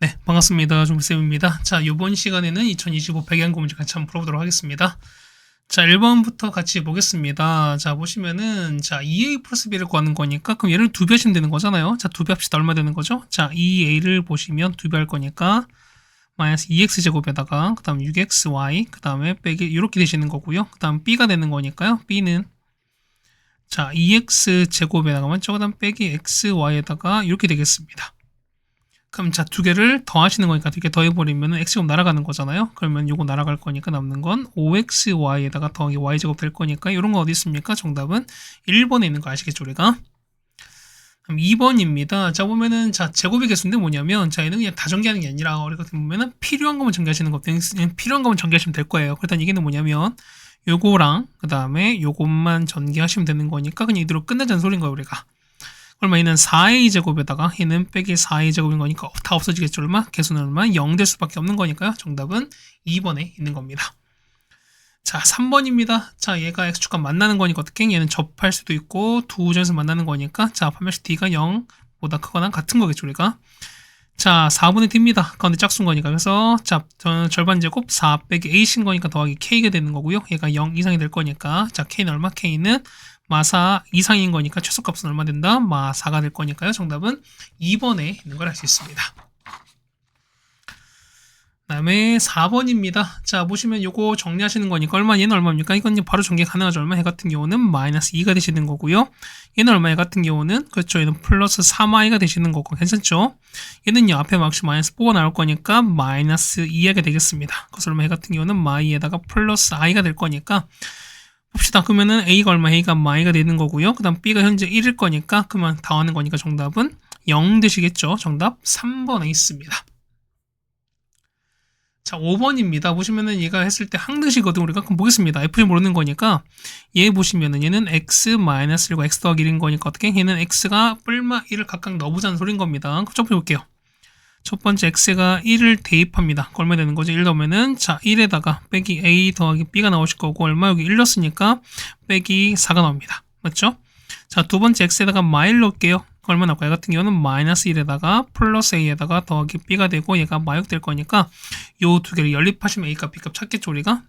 네, 반갑습니다. 종쌤입니다. 자, 이번 시간에는 2025 백양고 문제 같이 한번 풀어보도록 하겠습니다. 자, 1번부터 같이 보겠습니다. 자, 보시면은, 자, 2a 플러스 b를 구하는 거니까, 그럼 얘를 2배 하시면 되는 거잖아요. 자, 2배 합시다. 얼마 되는 거죠? 자, 2a를 보시면 2배 할 거니까, 마이너스 2x 제곱에다가, 그 다음 6xy, 그 다음에 빼기, 이렇게 되시는 거고요. 그 다음 b가 되는 거니까요. b는, 자, 2x 제곱에다가, 그 다음 빼기 xy에다가, 이렇게 되겠습니다. 그럼 자, 두 개를 더하시는 거니까 두 개 더해버리면 x제곱 날아가는 거잖아요. 그러면 요거 날아갈 거니까 남는 건 5xy에다가 더하기 y제곱 될 거니까 이런 거 어디 있습니까? 정답은 1번에 있는 거 아시겠죠, 우리가? 그럼 2번입니다. 자, 보면은, 자, 제곱의 개수인데 뭐냐면, 자, 얘는 그냥 다 전개하는 게 아니라, 우리가 보면은 필요한 것만 전개하시는 거, 그냥 필요한 것만 전개하시면 될 거예요. 그렇다면 이게 뭐냐면, 요거랑, 그 다음에 요것만 전개하시면 되는 거니까, 그냥 이대로 끝내자는 소린 거예요, 우리가. 얼마 얘는 4a 제곱에다가 얘는 빼기 4a 제곱인 거니까 다 없어지겠죠. 얼마? 개수는 얼마? 0 될 수밖에 없는 거니까요. 정답은 2번에 있는 겁니다. 자, 3번입니다. 자, 얘가 x축과 만나는 거니까 어떻게? 얘는 접할 수도 있고 두 점에서 만나는 거니까 자, 판별식 d가 0보다 크거나 같은 거겠죠, 우리가. 자, 4분의 d입니다. 가운데 짝수인 거니까. 그래서 자, 절반 제곱 4 빼기 a신 거니까 더하기 k가 되는 거고요. 얘가 0 이상이 될 거니까 자, k는 얼마? k는 마4 이상인 거니까 최소값은 얼마 된다? 마4가 될 거니까요. 정답은 2번에 있는 걸 알 수 있습니다. 그 다음에 4번입니다. 자, 보시면 요거 정리하시는 거니까 얼마, 얘는 얼마입니까? 이건 바로 전개 가능하죠. 얼마? 얘 같은 경우는 마이너스 2가 되시는 거고요. 얘는 얼마? 얘 같은 경우는, 그렇죠. 얘는 플러스 3i가 되시는 거고, 괜찮죠? 얘는요, 앞에 막시 마이너스 4가 나올 거니까 마이너스 2i가 되겠습니다. 그래서 얼마? 얘 같은 경우는 마이에다가 플러스 i가 될 거니까, 봅시다. 그러면은 A가 얼마? A가 마이가 되는 거고요. 그 다음 B가 현재 1일 거니까 그만 더하는 거니까 정답은 0 되시겠죠. 정답 3번에 있습니다. 자, 5번입니다. 보시면은 얘가 했을 때 항등식이거든. 우리가 그럼 보겠습니다. F를 모르는 거니까 얘 보시면은 얘는 X-1과 X 더하기 1인 거니까 어떻게? 얘는 X가 뿔마 1을 각각 넣어보자는 소린 겁니다. 첫 번째 볼게요. 첫 번째 x가 1을 대입합니다. 얼마 되는 거죠? 1 넣으면은 자 1에다가 빼기 a 더하기 b가 나오실 거고 얼마 여기 1 넣었으니까 빼기 4가 나옵니다. 맞죠? 자 두 번째 x에다가 마일 넣을게요. 얼마 나올까요? 같은 경우는 마이너스 1에다가 플러스 a에다가 더하기 b가 되고 얘가 마역 될 거니까 요 두 개를 연립하시면 a값 b값 찾겠죠 우리가?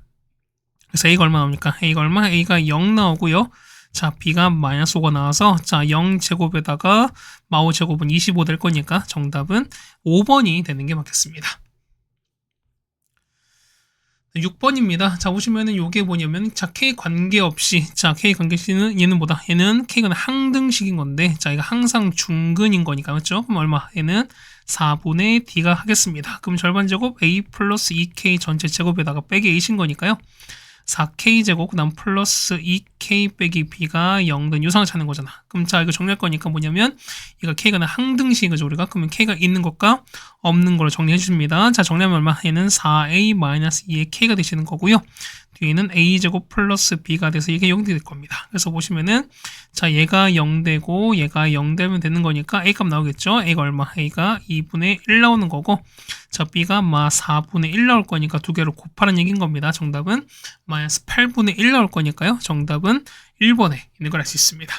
그래서 a가 얼마 나옵니까? a가 얼마? a가 0 나오고요. 자, b가 마이너스 5가 나와서 자, 0제곱에다가 마5 제곱은 25 될 거니까 정답은 5번이 되는 게 맞겠습니다. 6번입니다. 자, 보시면은 요게 뭐냐면 자, k 관계없이 자, k 관계없이는 얘는 뭐다? 얘는 k가 항등식인 건데 자, 이거 항상 중근인 거니까 맞죠? 그럼 얼마? 얘는 4분의 d가 하겠습니다. 그럼 절반 제곱 a 플러스 2k 전체 제곱에다가 빼기 a신 거니까요. 4k제곱 그 다음 플러스 2k 빼기 b가 0등 유상을 찾는 거잖아. 그럼 자 이거 정리할 거니까 뭐냐면 이거 k가 항등식인 거죠 우리가. 그러면 k가 있는 것과 없는 걸로 정리해 주십니다. 자 정리하면 얼마? 얘는 4a-2의 k가 되시는 거고요. 뒤에는 a제곱 플러스 b가 돼서 이게 0이 될 겁니다. 그래서 보시면은 자 얘가 0 되고 얘가 0 되면 되는 거니까 a 값 나오겠죠. a가 얼마? a가 2분의 1 나오는 거고 자 b가 4분의 1 나올 거니까 두 개로 곱하는 얘기인 겁니다. 정답은 마이너스 8분의 1 나올 거니까요. 정답은 1번에 있는 걸 알 수 있습니다.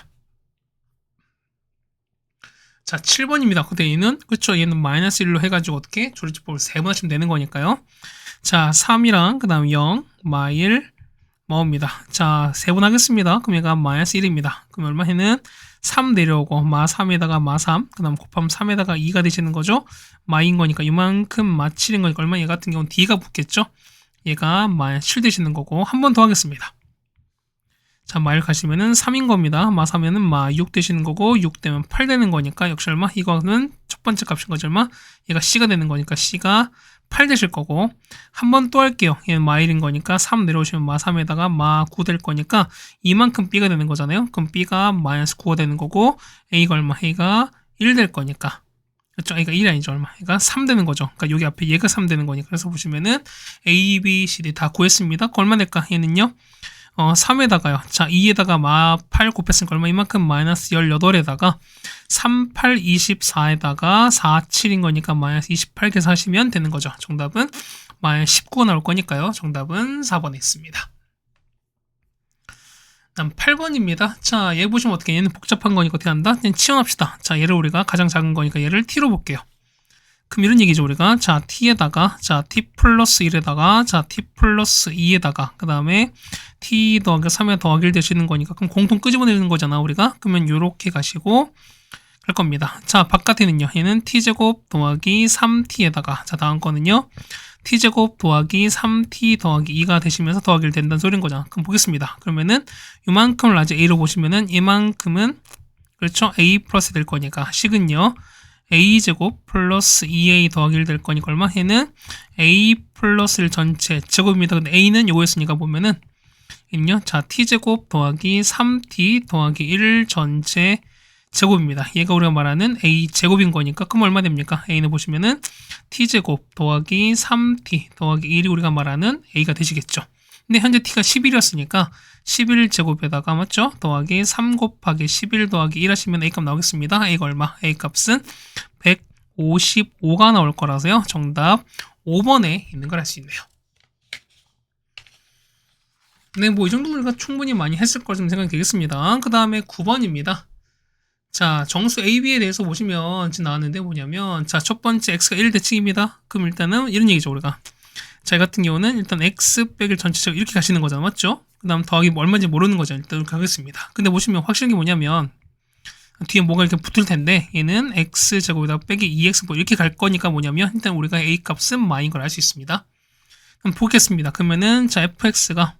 자 7번입니다. 근데 얘는 그렇죠. 얘는 마이너스 1로 해가지고 어떻게 조리집법을 3번 하시면 되는 거니까요. 자 3이랑 그 다음 0 마일 마옵니다. 자 3번 하겠습니다. 그럼 얘가 마이너스 1입니다. 그럼 얼마? 얘는 3 내려오고 마 3에다가 마 3, 그 다음 곱하면 3에다가 2가 되시는 거죠. 마인 거니까 이만큼 마 7인 거니까 얼마? 얘 같은 경우는 d가 붙겠죠. 얘가 마이너스 7 되시는 거고 한 번 더 하겠습니다. 자, 마일 가시면은 3인 겁니다. 마 3면은 마 6 되시는 거고 6 되면 8 되는 거니까 역시 얼마? 이거는 첫 번째 값인 거죠. 얼마? 얘가 C가 되는 거니까 C가 8 되실 거고 한 번 또 할게요. 얘는 마일인 거니까 3 내려오시면 마 3에다가 마 9 될 거니까 이만큼 B가 되는 거잖아요. 그럼 B가 마이너스 9가 되는 거고 A가 얼마? A가 1 될 거니까 그렇죠? A가 1이 아니죠. 얼마? 얘가 3 되는 거죠. 그러니까 여기 앞에 얘가 3 되는 거니까 그래서 보시면은 A, B, C, D 다 구했습니다. 얼마 될까? 얘는요. 3에다가요. 자, 2에다가 마 8 곱했으니까 얼마? 이만큼 마이너스 18에다가 3, 8, 24에다가 4, 7인 거니까 마이너스 28 계산하시면 되는 거죠. 정답은 마이너스 19가 나올 거니까요. 정답은 4번에 있습니다. 다음 8번입니다. 자, 얘 보시면 어떻게 얘는 복잡한 거니까 어떻게 한다? 그냥 치워납시다. 자, 얘를 우리가 가장 작은 거니까 얘를 t로 볼게요. 그럼 이런 얘기죠, 우리가. 자, t에다가, 자, t 플러스 1에다가, 자, t 플러스 2에다가, 그 다음에 t 더하기 3에 더하기 1 되시는 거니까, 그럼 공통 끄집어내는 거잖아, 우리가. 그러면 요렇게 가시고, 갈 겁니다. 자, 바깥에는요, 얘는 t제곱 더하기 3t에다가, 자, 다음 거는요, t제곱 더하기 3t 더하기 2가 되시면서 더하기 1 된다는 소리인 거잖아. 그럼 보겠습니다. 그러면은, 요만큼을 나중에 a로 보시면은, 이만큼은, 그렇죠? a 플러스 될 거니까, 식은요, a제곱 플러스 2a 더하기 1 될 거니까 얼마? 얘는 a 플러스 1 전체 제곱입니다. 근데 a는 요거였으니까 보면은 있요. 자, t제곱 더하기 3t 더하기 1 전체 제곱입니다. 얘가 우리가 말하는 a 제곱인 거니까 그럼 얼마 됩니까? a는 보시면은 t제곱 더하기 3t 더하기 1이 우리가 말하는 a가 되시겠죠. 근데 현재 t가 11이었으니까 11제곱에다가 맞죠? 더하기 3 곱하기 11 더하기 1 하시면 a값 나오겠습니다. a가 얼마? a값은 155가 나올 거라서요. 정답 5번에 있는 걸 알 수 있네요. 네, 뭐 이 정도면 우리가 충분히 많이 했을 걸 좀 생각이 되겠습니다. 그 다음에 9번입니다. 자, 정수 AB에 대해서 보시면 지금 나왔는데 뭐냐면 자, 첫 번째 x가 1 대칭입니다. 그럼 일단은 이런 얘기죠, 우리가. 자, 이 같은 경우는 일단 x 빼기 전체적으로 이렇게 가시는 거잖아, 맞죠? 그 다음 더하기 뭐 얼마인지 모르는 거죠. 일단 이렇게 하겠습니다. 근데 보시면 확실한 게 뭐냐면 뒤에 뭐가 이렇게 붙을 텐데 얘는 x제곱에다 빼기 2x 이렇게 갈 거니까 뭐냐면 일단 우리가 a 값은 마인 걸 알 수 있습니다. 그럼 보겠습니다. 그러면은 자, fx가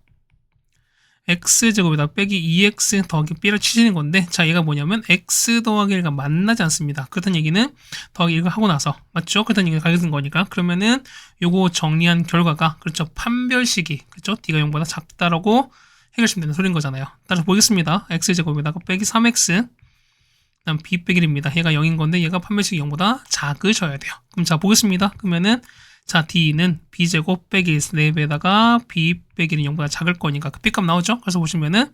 x제곱에다 빼기 2x 더하기 b를 치시는 건데 자, 얘가 뭐냐면 x 더하기 1과 만나지 않습니다. 그렇다는 얘기는 더하기 1을 하고 나서 맞죠? 그렇다는 얘기가 가게 된 거니까 그러면은 요거 정리한 결과가 그렇죠? 판별식이 그렇죠? d가 0보다 작다라고 해결하시면 되는 소리인 거잖아요. 따라서 보겠습니다. x제곱에다가 빼기 3x 그다음 b 빼기 1입니다. 얘가 0인 건데 얘가 판별식이 0보다 작으셔야 돼요. 그럼 자, 보겠습니다. 그러면은 자, d는 b제곱 빼기 4배에다가 b 빼기는 0보다 작을 거니까 그 b값 나오죠? 그래서 보시면은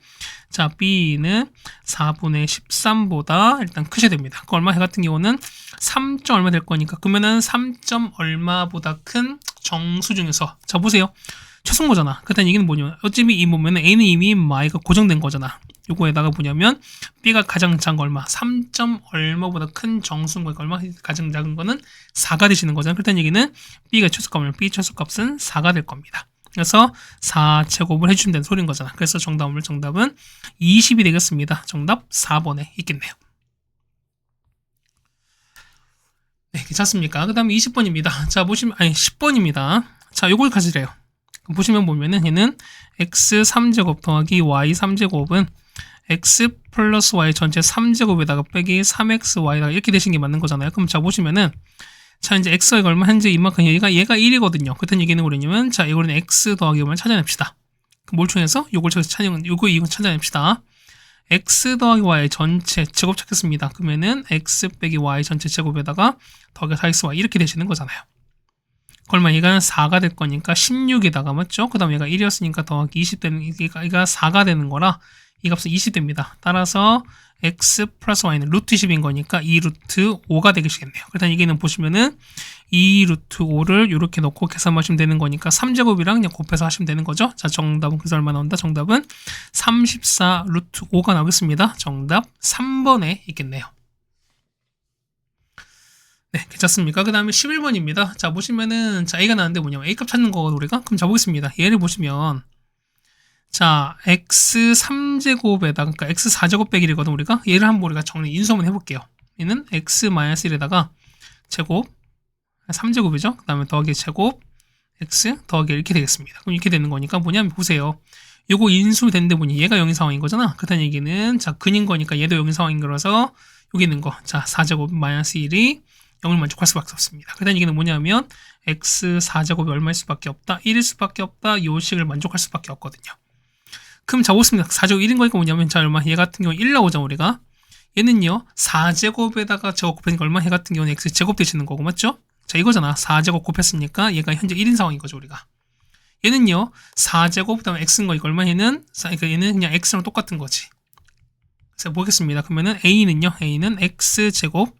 자, b는 4분의 13보다 일단 크셔야 됩니다. 그 얼마 해 같은 경우는 3. 얼마 될 거니까 그러면은 3. 얼마보다 큰 정수 중에서 자, 보세요. 최소거잖아. 그렇다는 얘기는 뭐냐면 어차피 이 보면은 a는 이미 y가 고정된 거잖아. 요거에다가 뭐냐면 b가 가장 작은 거 얼마? 3. 얼마보다 큰 정수인 거니까 얼마? 가장 작은 거는 4가 되시는 거잖아요. 그렇다는 얘기는 b가 최소값이면 b 최소값은 4가 될 겁니다. 그래서 4제곱을 해주시면 되는 소리인 거잖아. 그래서 정답은 20이 되겠습니다. 정답 4번에 있겠네요. 네, 괜찮습니까? 그 다음에 20번입니다. 자, 보시면, 아니, 10번입니다. 자, 요걸 가지래요. 보시면은 얘는 x 3제곱 더하기 y 3제곱은 x 플러스 y 전체 3제곱에다가 빼기 3xy다가 이렇게 되신 게 맞는 거잖아요. 그럼 자, 보시면은 자, 이제 x가 얼마 현재 이만큼 얘가 1이거든요. 그렇다는 얘기는 뭐냐면 자, 이거는 x 더하기 5만 찾아냅시다. 뭘 통해서 요걸 찾아내면 이거 찾아냅시다. x 더하기 y 전체 제곱 찾겠습니다. 그러면은 x 빼기 y 전체 제곱에다가 더하기 4xy 이렇게 되시는 거잖아요. 그러면 얘가 4가 될 거니까 16에다가 맞죠? 그 다음에 얘가 1이었으니까 더하기 20 되는 얘가 4가 되는 거라 이 값은 20 됩니다. 따라서 x 플러스 y는 루트 20인 거니까 2 루트 5가 되겠겠네요. 그렇다는 얘기는 보시면은 2 루트 5를 이렇게 넣고 계산하시면 되는 거니까 3제곱이랑 그냥 곱해서 하시면 되는 거죠. 자, 정답은 그래서 얼마 나온다? 정답은 34 루트 5가 나오겠습니다. 정답 3번에 있겠네요. 네, 괜찮습니까? 그 다음에 11번입니다. 자, 보시면은, 자, A가 나왔는데 뭐냐면, A값 찾는 거거든요, 우리가? 그럼 자, 보겠습니다. 얘를 보시면, 자, x 3제곱에다가, 그러니까 x 4제곱 빼기 1이거든, 우리가? 얘를 한번 우리가 인수 한번 해볼게요. 얘는 x-1에다가 제곱, 3제곱이죠? 그 다음에 더하기 제곱, x 더하기 이렇게 되겠습니다. 그럼 이렇게 되는 거니까 뭐냐면, 보세요. 요거 인수 됐는데 뭐니? 얘가 0인 상황인 거잖아? 그렇다는 얘기는, 자, 근인 거니까 얘도 0인 상황인 거라서, 여기 있는 거. 자, 4제곱 마이너스 1이 0을 만족할 수밖에 없습니다. 그다음 얘기는 뭐냐면 x 4제곱이 얼마일 수밖에 없다? 1일 수밖에 없다. 요 식을 만족할 수밖에 없거든요. 그럼 자, 보겠습니다. 4제곱 1인 거니까 뭐냐면 자, 얼마? 얘 같은 경우 1 나오죠, 우리가. 얘는요. 4제곱에다가 제곱 곱하니까 얼마? 얘 같은 경우는 x 제곱 되시는 거고 맞죠? 자, 이거잖아. 4제곱 곱했으니까 얘가 현재 1인 상황인 거죠, 우리가. 얘는요. 4제곱 그다음에 x인 거니까 얼마? 그러니까 얘는 그냥 x랑 똑같은 거지. 그래서 보겠습니다. 그러면은 a는요. a는 x제곱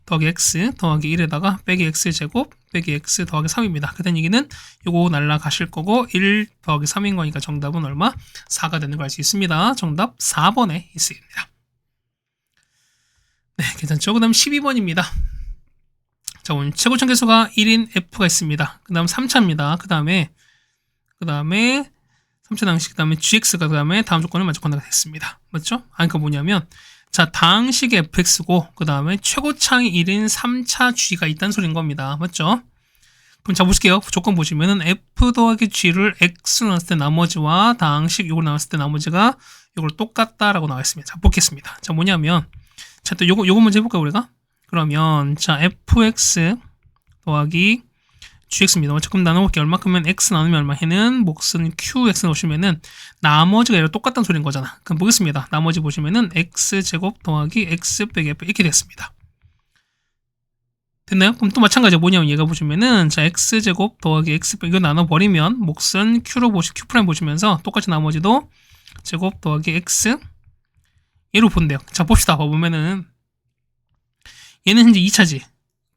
더하기 x 더하기 1에다가 빼기 x제곱 빼기 x 더하기 3입니다. 그다음 얘기는 요거 날라가실 거고 1 더하기 3인 거니까 정답은 얼마? 4가 되는 걸 알 수 있습니다. 정답 4번에 있습니다. 네, 괜찮죠? 그 다음 12번입니다. 자, 오늘 최고점 계수가 1인 F가 있습니다. 그 다음 3차입니다. 그 다음에 3차 당식, 그 다음에 GX가 그 다음에 다음 조건을 만족한다가 됐습니다. 맞죠? 그러니까 뭐냐면, 자, 당식의 FX고, 그 다음에 최고차항이 1인 3차 G가 있다는 소리인 겁니다. 맞죠? 그럼 자, 보실게요. 조건 보시면은 F 더하기 G를 X로 나눴을 때 나머지와 당식 요걸 나눴을 때 나머지가 요걸 똑같다라고 나와 있습니다. 자, 보겠습니다. 자, 뭐냐면, 자, 또 요거 먼저 해볼까요, 우리가? 그러면, 자, fx 더하기 gx입니다. 조금 나눠볼게요. 얼마큼은 x 나누면 얼마 해는 몫은 qx 넣으시면은 나머지가 얘랑 똑같다는 소리인 거잖아. 그럼 보겠습니다. 나머지 보시면은 x제곱 더하기 x 빼기 f 이렇게 됐습니다. 됐나요? 그럼 또 마찬가지로 뭐냐면 얘가 보시면은 자 x제곱 더하기 x 빼기 이거 나눠버리면 몫은 q로 q' 보시면서 똑같이 나머지도 제곱 더하기 x 얘로 본대요. 자 봅시다. 보면은 얘는 현재 2차지.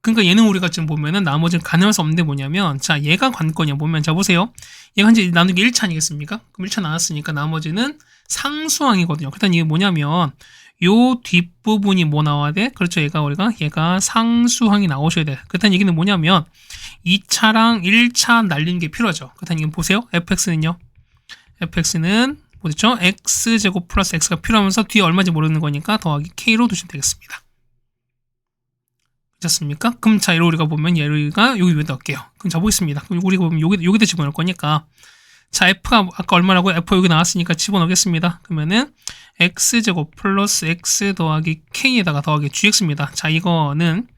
그러니까 얘는 우리가 지금 보면은 나머지는 가능할 수 없는데 뭐냐면 자 얘가 관건이야. 보면 자 보세요. 얘가 현재 나누기 1차 아니겠습니까? 그럼 1차 나왔으니까 나머지는 상수항이거든요. 그다음 이게 뭐냐면 요 뒷부분이 뭐 나와야 돼? 그렇죠. 얘가 상수항이 나오셔야 돼. 그렇다는 얘기는 뭐냐면 2차랑 1차 날리는 게 필요하죠. 그렇다는 얘기는 보세요. fx는 뭐죠? x제곱 플러스 x가 필요하면서 뒤에 얼마인지 모르는 거니까 더하기 k로 두시면 되겠습니다. 괜찮습니까? 그럼 자, 우리가 보면 얘가 여기 위에다 넣을게요. 그럼 자, 보겠습니다. 그럼 우리가 보면 여기다 집어넣을 거니까 자, f가 아까 얼마라고 f 여기 나왔으니까 집어넣겠습니다. 그러면은 x제곱 플러스 x 더하기 k에다가 더하기 gx입니다. 자, 이거는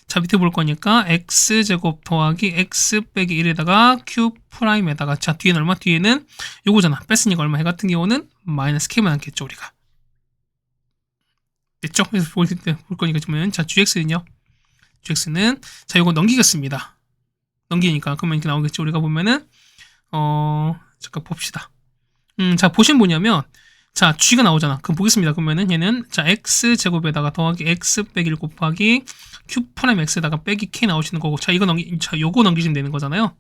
자, 밑에 볼 거니까 x제곱 더하기 x 빼기 1에다가 q'에다가 자, 뒤에는 얼마? 뒤에는 요거잖아. 뺐으니까 얼마? 해 같은 경우는 마이너스 k만 남겠죠, 우리가. 됐죠? 그래서 볼 거니까 보면 자, gx는 자, 요거 넘기겠습니다. 넘기니까 그러면 이렇게 나오겠죠. 우리가 보면은 잠깐 봅시다. 자, 보시면 뭐냐면 자, g가 나오잖아. 그럼 보겠습니다. 그러면은 얘는 자, x제곱에다가 더하기 x 빼기 1 곱하기 q'x에다가 빼기 k 나오시는 거고 자, 요거 넘기시면 되는 거잖아요.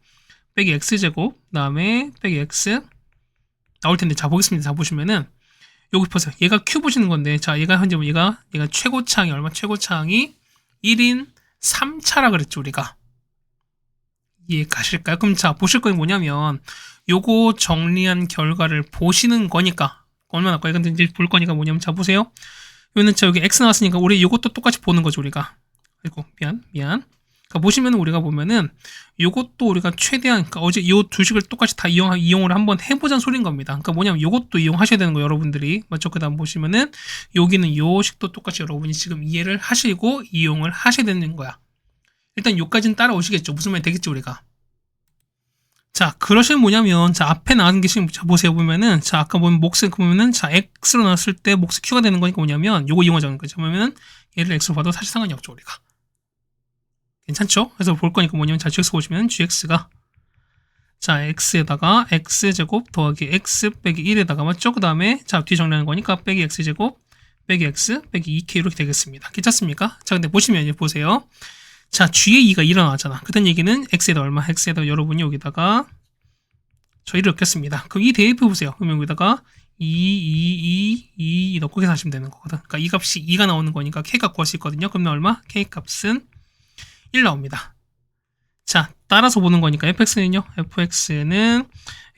빼기 x제곱 그다음에 빼기 x 나올 텐데 자, 보겠습니다. 자, 보시면은 여기 보세요. 얘가 q 보시는 건데 자, 얘가 현재 얘가 최고차항이 얼마? 최고차항이 1인 3차라 그랬죠, 우리가. 이해 가실까요? 그럼 자, 보실 건 뭐냐면 요거 정리한 결과를 보시는 거니까 얼마나 나올까요? 근데 이제 볼 거니까 뭐냐면 자, 보세요. 여기는 자, 여기 x 나왔으니까 우리 요것도 똑같이 보는 거죠, 우리가. 아이고, 미안. 그러니까 보시면은 우리가 보면은 요것도 우리가 최대한 그러니까 어제 요 두 식을 똑같이 다 이용을 한번 해보자는 소린 겁니다. 그러니까 뭐냐면 요것도 이용하셔야 되는 거예요, 여러분들이. 맞죠? 그 다음 보시면은 여기는 요 식도 똑같이 여러분이 지금 이해를 하시고 이용을 하셔야 되는 거야. 일단 요까지는 따라오시겠죠. 무슨 말이 되겠죠, 우리가. 자, 그러시면 뭐냐면, 자, 앞에 나온 게 지금, 자, 보세요. 보면은, 자, 아까 보면 몫을 보면은, 자, x로 나왔을 때 몫이 q가 되는 거니까 뭐냐면, 요거 이용하자는 거죠. 그러면은, 얘를 x로 봐도 사실 상관이 없죠, 우리가. 괜찮죠? 그래서 볼 거니까 뭐냐면, 자, gx 보시면, gx가, 자, x에다가 x제곱 더하기 x 빼기 1에다가, 맞죠? 그 다음에, 자, 뒤에 정리하는 거니까, 빼기 x제곱, 빼기 x, 빼기 2k 이렇게 되겠습니다. 괜찮습니까? 자, 근데 보시면 이제 보세요. 자, g의 2가 일어나잖아. 그런 얘기는 x에다 얼마? x에다 여러분이 여기다가 저희를 넣겠습니다. 그럼 이 대입해 보세요. 그러면 여기다가 2 넣고 계산하시면 되는 거거든. 그러니까 이 값이 2가 나오는 거니까 k 값 구할 수 있거든요. 그러면 얼마? k 값은 1 나옵니다. 자, 따라서 보는 거니까 fx는요. fx는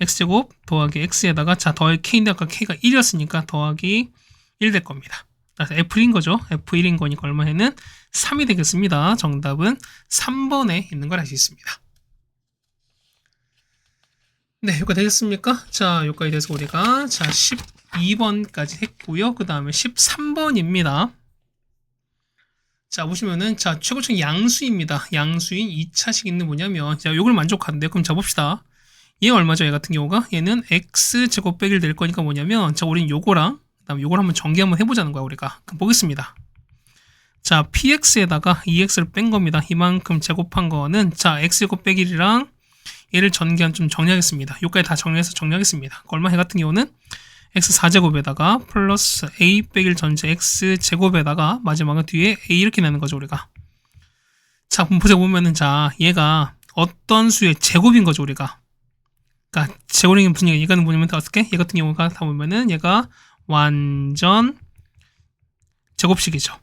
x제곱 더하기 x에다가 자, 더하기 k인데 아까 k가 1이었으니까 더하기 1 될 겁니다. F1인 거죠. F1인 거니까 얼마에는 3이 되겠습니다. 정답은 3번에 있는 걸 알 수 있습니다. 네, 여기까지 되겠습니까? 자, 여기까지 돼서 우리가 자 12번까지 했고요. 그 다음에 13번입니다. 자, 보시면은 자, 최고층 양수입니다. 양수인 2차식 있는 뭐냐면 자, 요걸 만족한대요. 그럼 자 봅시다. 얘 얼마죠? 얘 같은 경우가 얘는 x제곱 빼기를 낼 거니까 뭐냐면 자, 우린 요거랑 그다음 요걸 한번 전개 한번 해보자는 거야, 우리가. 그럼 보겠습니다. 자, px에다가 2x를 뺀 겁니다. 이만큼 제곱한 거는 자, x제곱 빼기 1이랑 얘를 전개한 좀 정리하겠습니다. 요까지 다 정리해서 정리하겠습니다. 얼마 해 같은 경우는 x 4제곱에다가 플러스 a 빼기 1 전체 x 제곱에다가 마지막은 뒤에 a 이렇게 내는 거죠, 우리가. 자, 보면은 자, 얘가 어떤 수의 제곱인 거죠, 우리가. 그러니까 제곱인 게 무슨 얘기야? 얘가 뭐냐면 어떻게? 얘 같은 경우가 다 보면은 얘가 완전 제곱식이죠.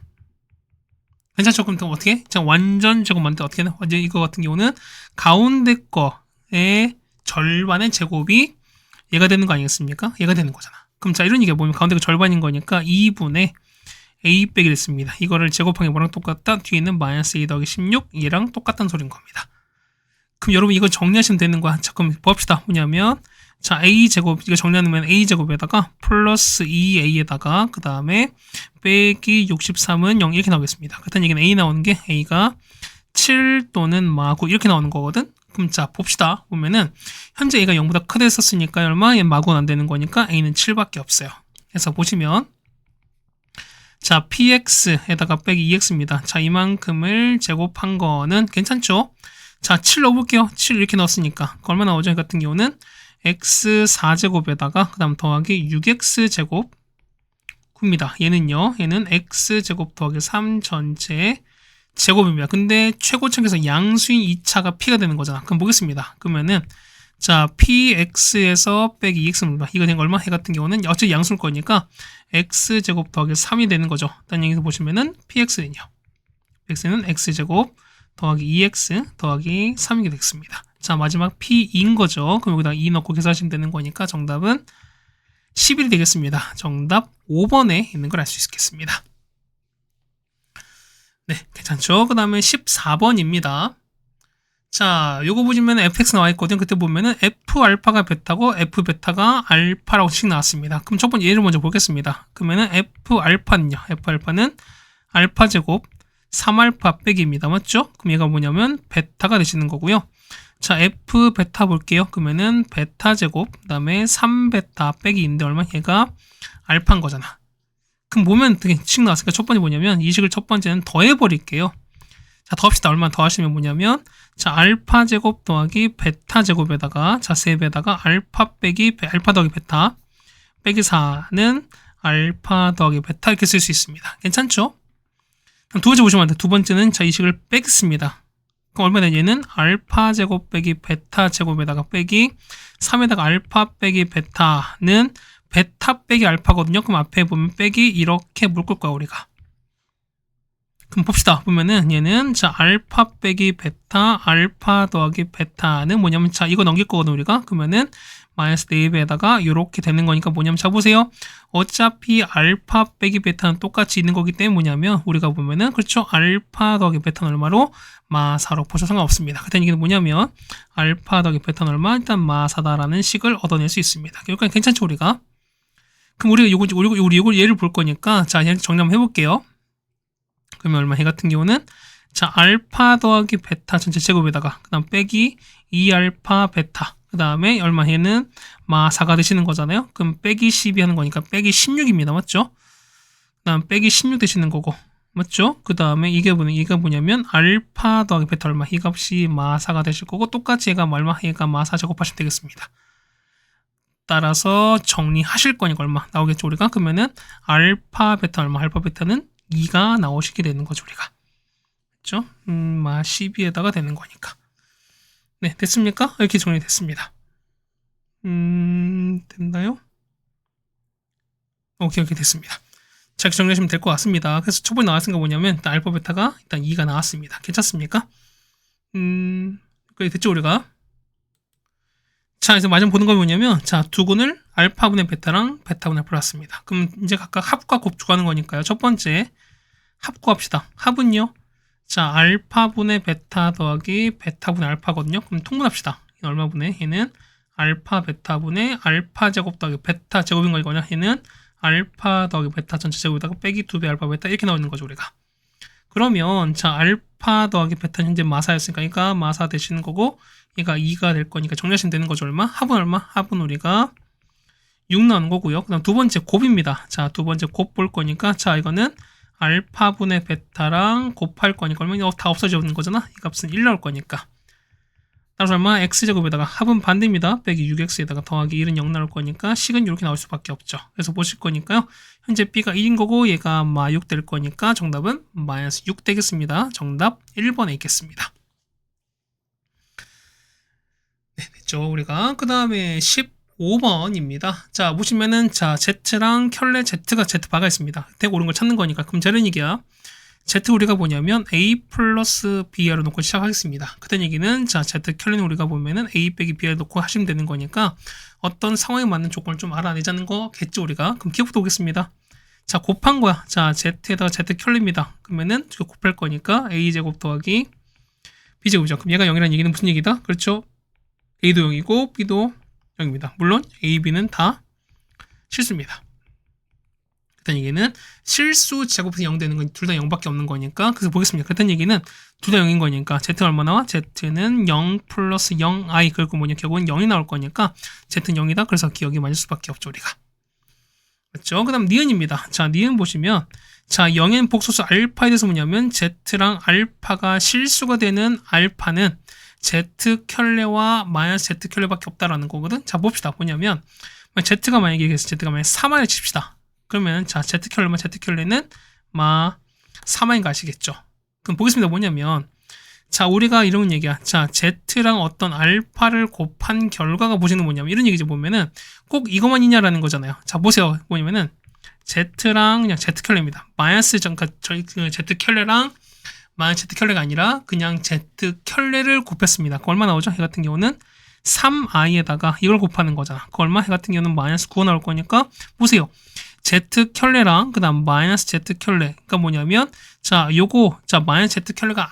괜찮죠? 그럼 또 어떻게? 자, 완전 제곱만데 어떻게 해? 완전 이거 같은 경우는 가운데 거의 절반의 제곱이 얘가 되는 거 아니겠습니까? 얘가 되는 거잖아. 그럼 자, 이런 얘기가 뭐냐면 가운데가 절반인 거니까 2분의 a 빼기 됐습니다. 이거를 제곱한 게 뭐랑 똑같다? 뒤에 있는 마이너스 a 더하기 16 얘랑 똑같다는 소리인 겁니다. 그럼 여러분 이거 정리하시면 되는 거야. 자, 그럼 봅시다. 뭐냐면 자, a제곱 이거 정리하면 a제곱에다가 플러스 2a에다가 그 다음에 빼기 63은 0 이렇게 나오겠습니다. 그렇다는 얘기는 a 나오는 게 a가 7 또는 마구 이렇게 나오는 거거든. 그럼 자 봅시다. 보면은 현재 a가 0보다 크다 했었으니까 얼마? 얘 마구는 안 되는 거니까 a는 7밖에 없어요. 그래서 보시면 자 px에다가 빼기 2x입니다. 자 이만큼을 제곱한 거는 괜찮죠? 자 7 넣어볼게요. 7 이렇게 넣었으니까 얼마 나오죠? 이 같은 경우는 x 4제곱에다가 그 다음 더하기 6x제곱 입니다. 얘는요. 얘는 x제곱 더하기 3 전체 제곱입니다. 근데 최고층에서 양수인 2차가 p가 되는 거잖아. 그럼 보겠습니다. 그러면은 자 px에서 빼기 2x입니다. 이거 된 거 얼마? 해 같은 경우는 어차피 양수일 거니까 x제곱 더하기 3이 되는 거죠. 일단 여기서 보시면은 px는요. px는 x제곱 더하기 2x 더하기 3이게 되겠습니다. 자 마지막 p인 거죠. 그럼 여기다 2 넣고 계산하시면 되는 거니까 정답은 11이 되겠습니다. 정답 5번에 있는 걸 알 수 있겠습니다. 네, 괜찮죠? 그 다음에 14번입니다. 자, 요거 보시면 fx 나와 있거든요. 그때 보면은 f 알파가 베타고 f 베타가 알파라고 씩 나왔습니다. 그럼 첫 번째 예를 먼저 보겠습니다. 그러면은 f 알파는요. f 알파는 알파 제곱 3알파 빼기입니다. 맞죠? 그럼 얘가 뭐냐면 베타가 되시는 거고요. 자, f 베타 볼게요. 그러면은 베타 제곱 그다음에 3베타 빼기인데 얼마? 얘가 알파인 거잖아. 그럼 보면 되게 식 나왔으니까 첫 번째 뭐냐면 이 식을 첫 번째는 더해 버릴게요. 자, 더합시다. 얼마 더 하시면 뭐냐면 자, 알파 제곱 더하기 베타 제곱에다가 자, 세배에다가 알파 빼기 알파 더하기 베타 빼기 4는 알파 더하기 베타 이렇게 쓸 수 있습니다. 괜찮죠? 그럼 두 번째 보시면 안 돼. 두 번째는 자, 이 식을 빼겠습니다. 그럼 얼마 되냐? 얘는 알파 제곱 빼기 베타 제곱에다가 빼기 3에다가 알파 빼기 베타는 베타 빼기 알파거든요. 그럼 앞에 보면 빼기 이렇게 묶을 거야 우리가. 그럼 봅시다. 보면은 얘는 자 알파 빼기 베타 알파 더하기 베타는 뭐냐면 자 이거 넘길 거거든 우리가. 그러면은 마이너스 4배에다가 이렇게 되는 거니까 뭐냐면 자 보세요. 어차피 알파 빼기 베타는 똑같이 있는 거기 때문에 뭐냐면 우리가 보면은 그렇죠. 알파 더하기 베타는 얼마로? 마4로 보셔도 상관없습니다. 그때 이게 뭐냐면 알파 더하기 베타는 얼마? 일단 마4다라는 식을 얻어낼 수 있습니다. 여기까지 괜찮죠 우리가? 그럼 우리가 요걸 예를 볼 거니까 자 정리 한번 해볼게요. 그러면 얼마? 해 같은 경우는 자 알파 더하기 베타 전체 제곱에다가 그 다음 빼기 2알파 베타 그 다음에 얼마? 해는 마4가 되시는 거잖아요. 그럼 빼기 12 하는 거니까 빼기 16입니다. 맞죠? 그 다음 빼기 16 되시는 거고 맞죠? 그 다음에 이게 뭐냐면 알파 더하기 베타 얼마? 이 값이 마4가 되실 거고 똑같이 얘가 얼마? 얘가 마4 제곱하시면 되겠습니다. 따라서 정리하실 거니까 얼마 나오겠죠 우리가? 그러면은 알파 베타 얼마? 알파 베타는 2가 나오시게 되는 거죠 우리가. 그렇죠? 마 12에다가 되는 거니까. 네, 됐습니까? 이렇게 정리됐습니다. 됐나요? 오케이, 됐습니다. 자, 이렇게 정리하시면 될 것 같습니다. 그래서 첫 번째 나왔으니까 뭐냐면 일단 알파 베타가 일단 2가 나왔습니다. 괜찮습니까? 그래 됐죠 우리가? 자, 그래서 마지막 보는 건 뭐냐면 자, 두 군을 알파분의 베타랑 베타분의 알파를 놨습니다. 그럼 이제 각각 합과 곱주하는 거니까요. 첫 번째 합구합시다. 합은요. 자, 알파분의 베타 더하기 베타분의 알파거든요. 그럼 통분합시다. 얼마분의? 얘는 알파 베타분의 알파 제곱 더하기 베타 제곱인 거거든요. 얘는 알파 더하기 베타 전체 제곱에다가 빼기 2배 알파 베타 이렇게 나오는 거죠 우리가. 그러면 자 알파 더하기 베타 현재 마사였으니까 그러니까 마사 되시는 거고 얘가 2가 될 거니까 정리하시면 되는 거죠. 얼마? 합은 얼마? 합은 우리가 6 나오는 거고요. 그 다음 두 번째 곱입니다. 자, 두 번째 곱 볼 거니까 자 이거는 알파분의 베타랑 곱할 거니까 얼마? 다 없어지는 거잖아. 이 값은 1 나올 거니까. 따라서 얼마? x제곱에다가 합은 반대입니다. 빼기 6x에다가 더하기 1은 0 나올 거니까 식은 이렇게 나올 수밖에 없죠. 그래서 보실 거니까요. 현재 b가 1인 거고 얘가 마6 될 거니까 정답은 마이너스 6 되겠습니다. 정답 1번에 있겠습니다. 네, 됐죠. 우리가 그 다음에 15번입니다. 자, 보시면은 자 z랑 켤레 z가 z바가 있습니다. 대고 오른 걸 찾는 거니까 그럼 제르닉이야. Z 우리가 뭐냐면 A 플러스 B로 놓고 시작하겠습니다. 그딴 얘기는 자 Z 켤레는 우리가 보면은 A 빼기 B를 놓고 하시면 되는 거니까 어떤 상황에 맞는 조건을 좀 알아내자는 거겠죠 우리가. 그럼 기억부터 보겠습니다. 자 곱한 거야. 자 Z에다가 Z 켤레입니다. 그러면은 곱할 거니까 A 제곱 더하기 B 제곱이죠. 그럼 얘가 0이라는 얘기는 무슨 얘기다? 그렇죠? A도 0이고 B도 0입니다. 물론 A, B는 다 실수입니다. 그딴 얘기는 실수 제곱해서 0 되는 건 둘 다 0밖에 없는 거니까 그래서 보겠습니다. 그딴 얘기는 둘 다 0인 거니까 Z는 얼마 나와? Z는 0 플러스 0i 그리고 뭐냐 결국은 0이 나올 거니까 Z는 0이다. 그래서 기억이 맞을 수밖에 없죠 우리가. 그렇죠? 그 다음 니은입니다. 자 니은 보시면 자 0엔 복소수 알파에 대해서 뭐냐면 Z랑 알파가 실수가 되는 알파는 Z 켤레와 마이너스 Z 켤레밖에 없다라는 거거든. 자 봅시다. 뭐냐면 Z가 만약에 3i 칩시다. 그러면 자 Z 켤레만 Z 켤레는 3i인 거 아시겠죠? 그럼 보겠습니다. 뭐냐면 자 우리가 이런 얘기야. 자 Z랑 어떤 알파를 곱한 결과가 보시는 뭐냐면 이런 얘기죠. 보면은 꼭 이것만 있냐라는 거잖아요. 자 보세요. 뭐냐면은 Z랑 그냥 Z 켤레입니다. 마이너스 그러니까 저희 Z 켤레랑 마이너스 Z 켤레가 아니라 그냥 Z 켤레를 곱했습니다. 그 얼마 나오죠? 이 같은 경우는 3i에다가 이걸 곱하는 거잖아. 그 얼마? 이 같은 경우는 마이너스 9가 나올 거니까 보세요. Z 켤레랑 그 다음 마이너스 Z 켤레 그러니까 뭐냐면 자 요거 자 마이너스 Z 켤레가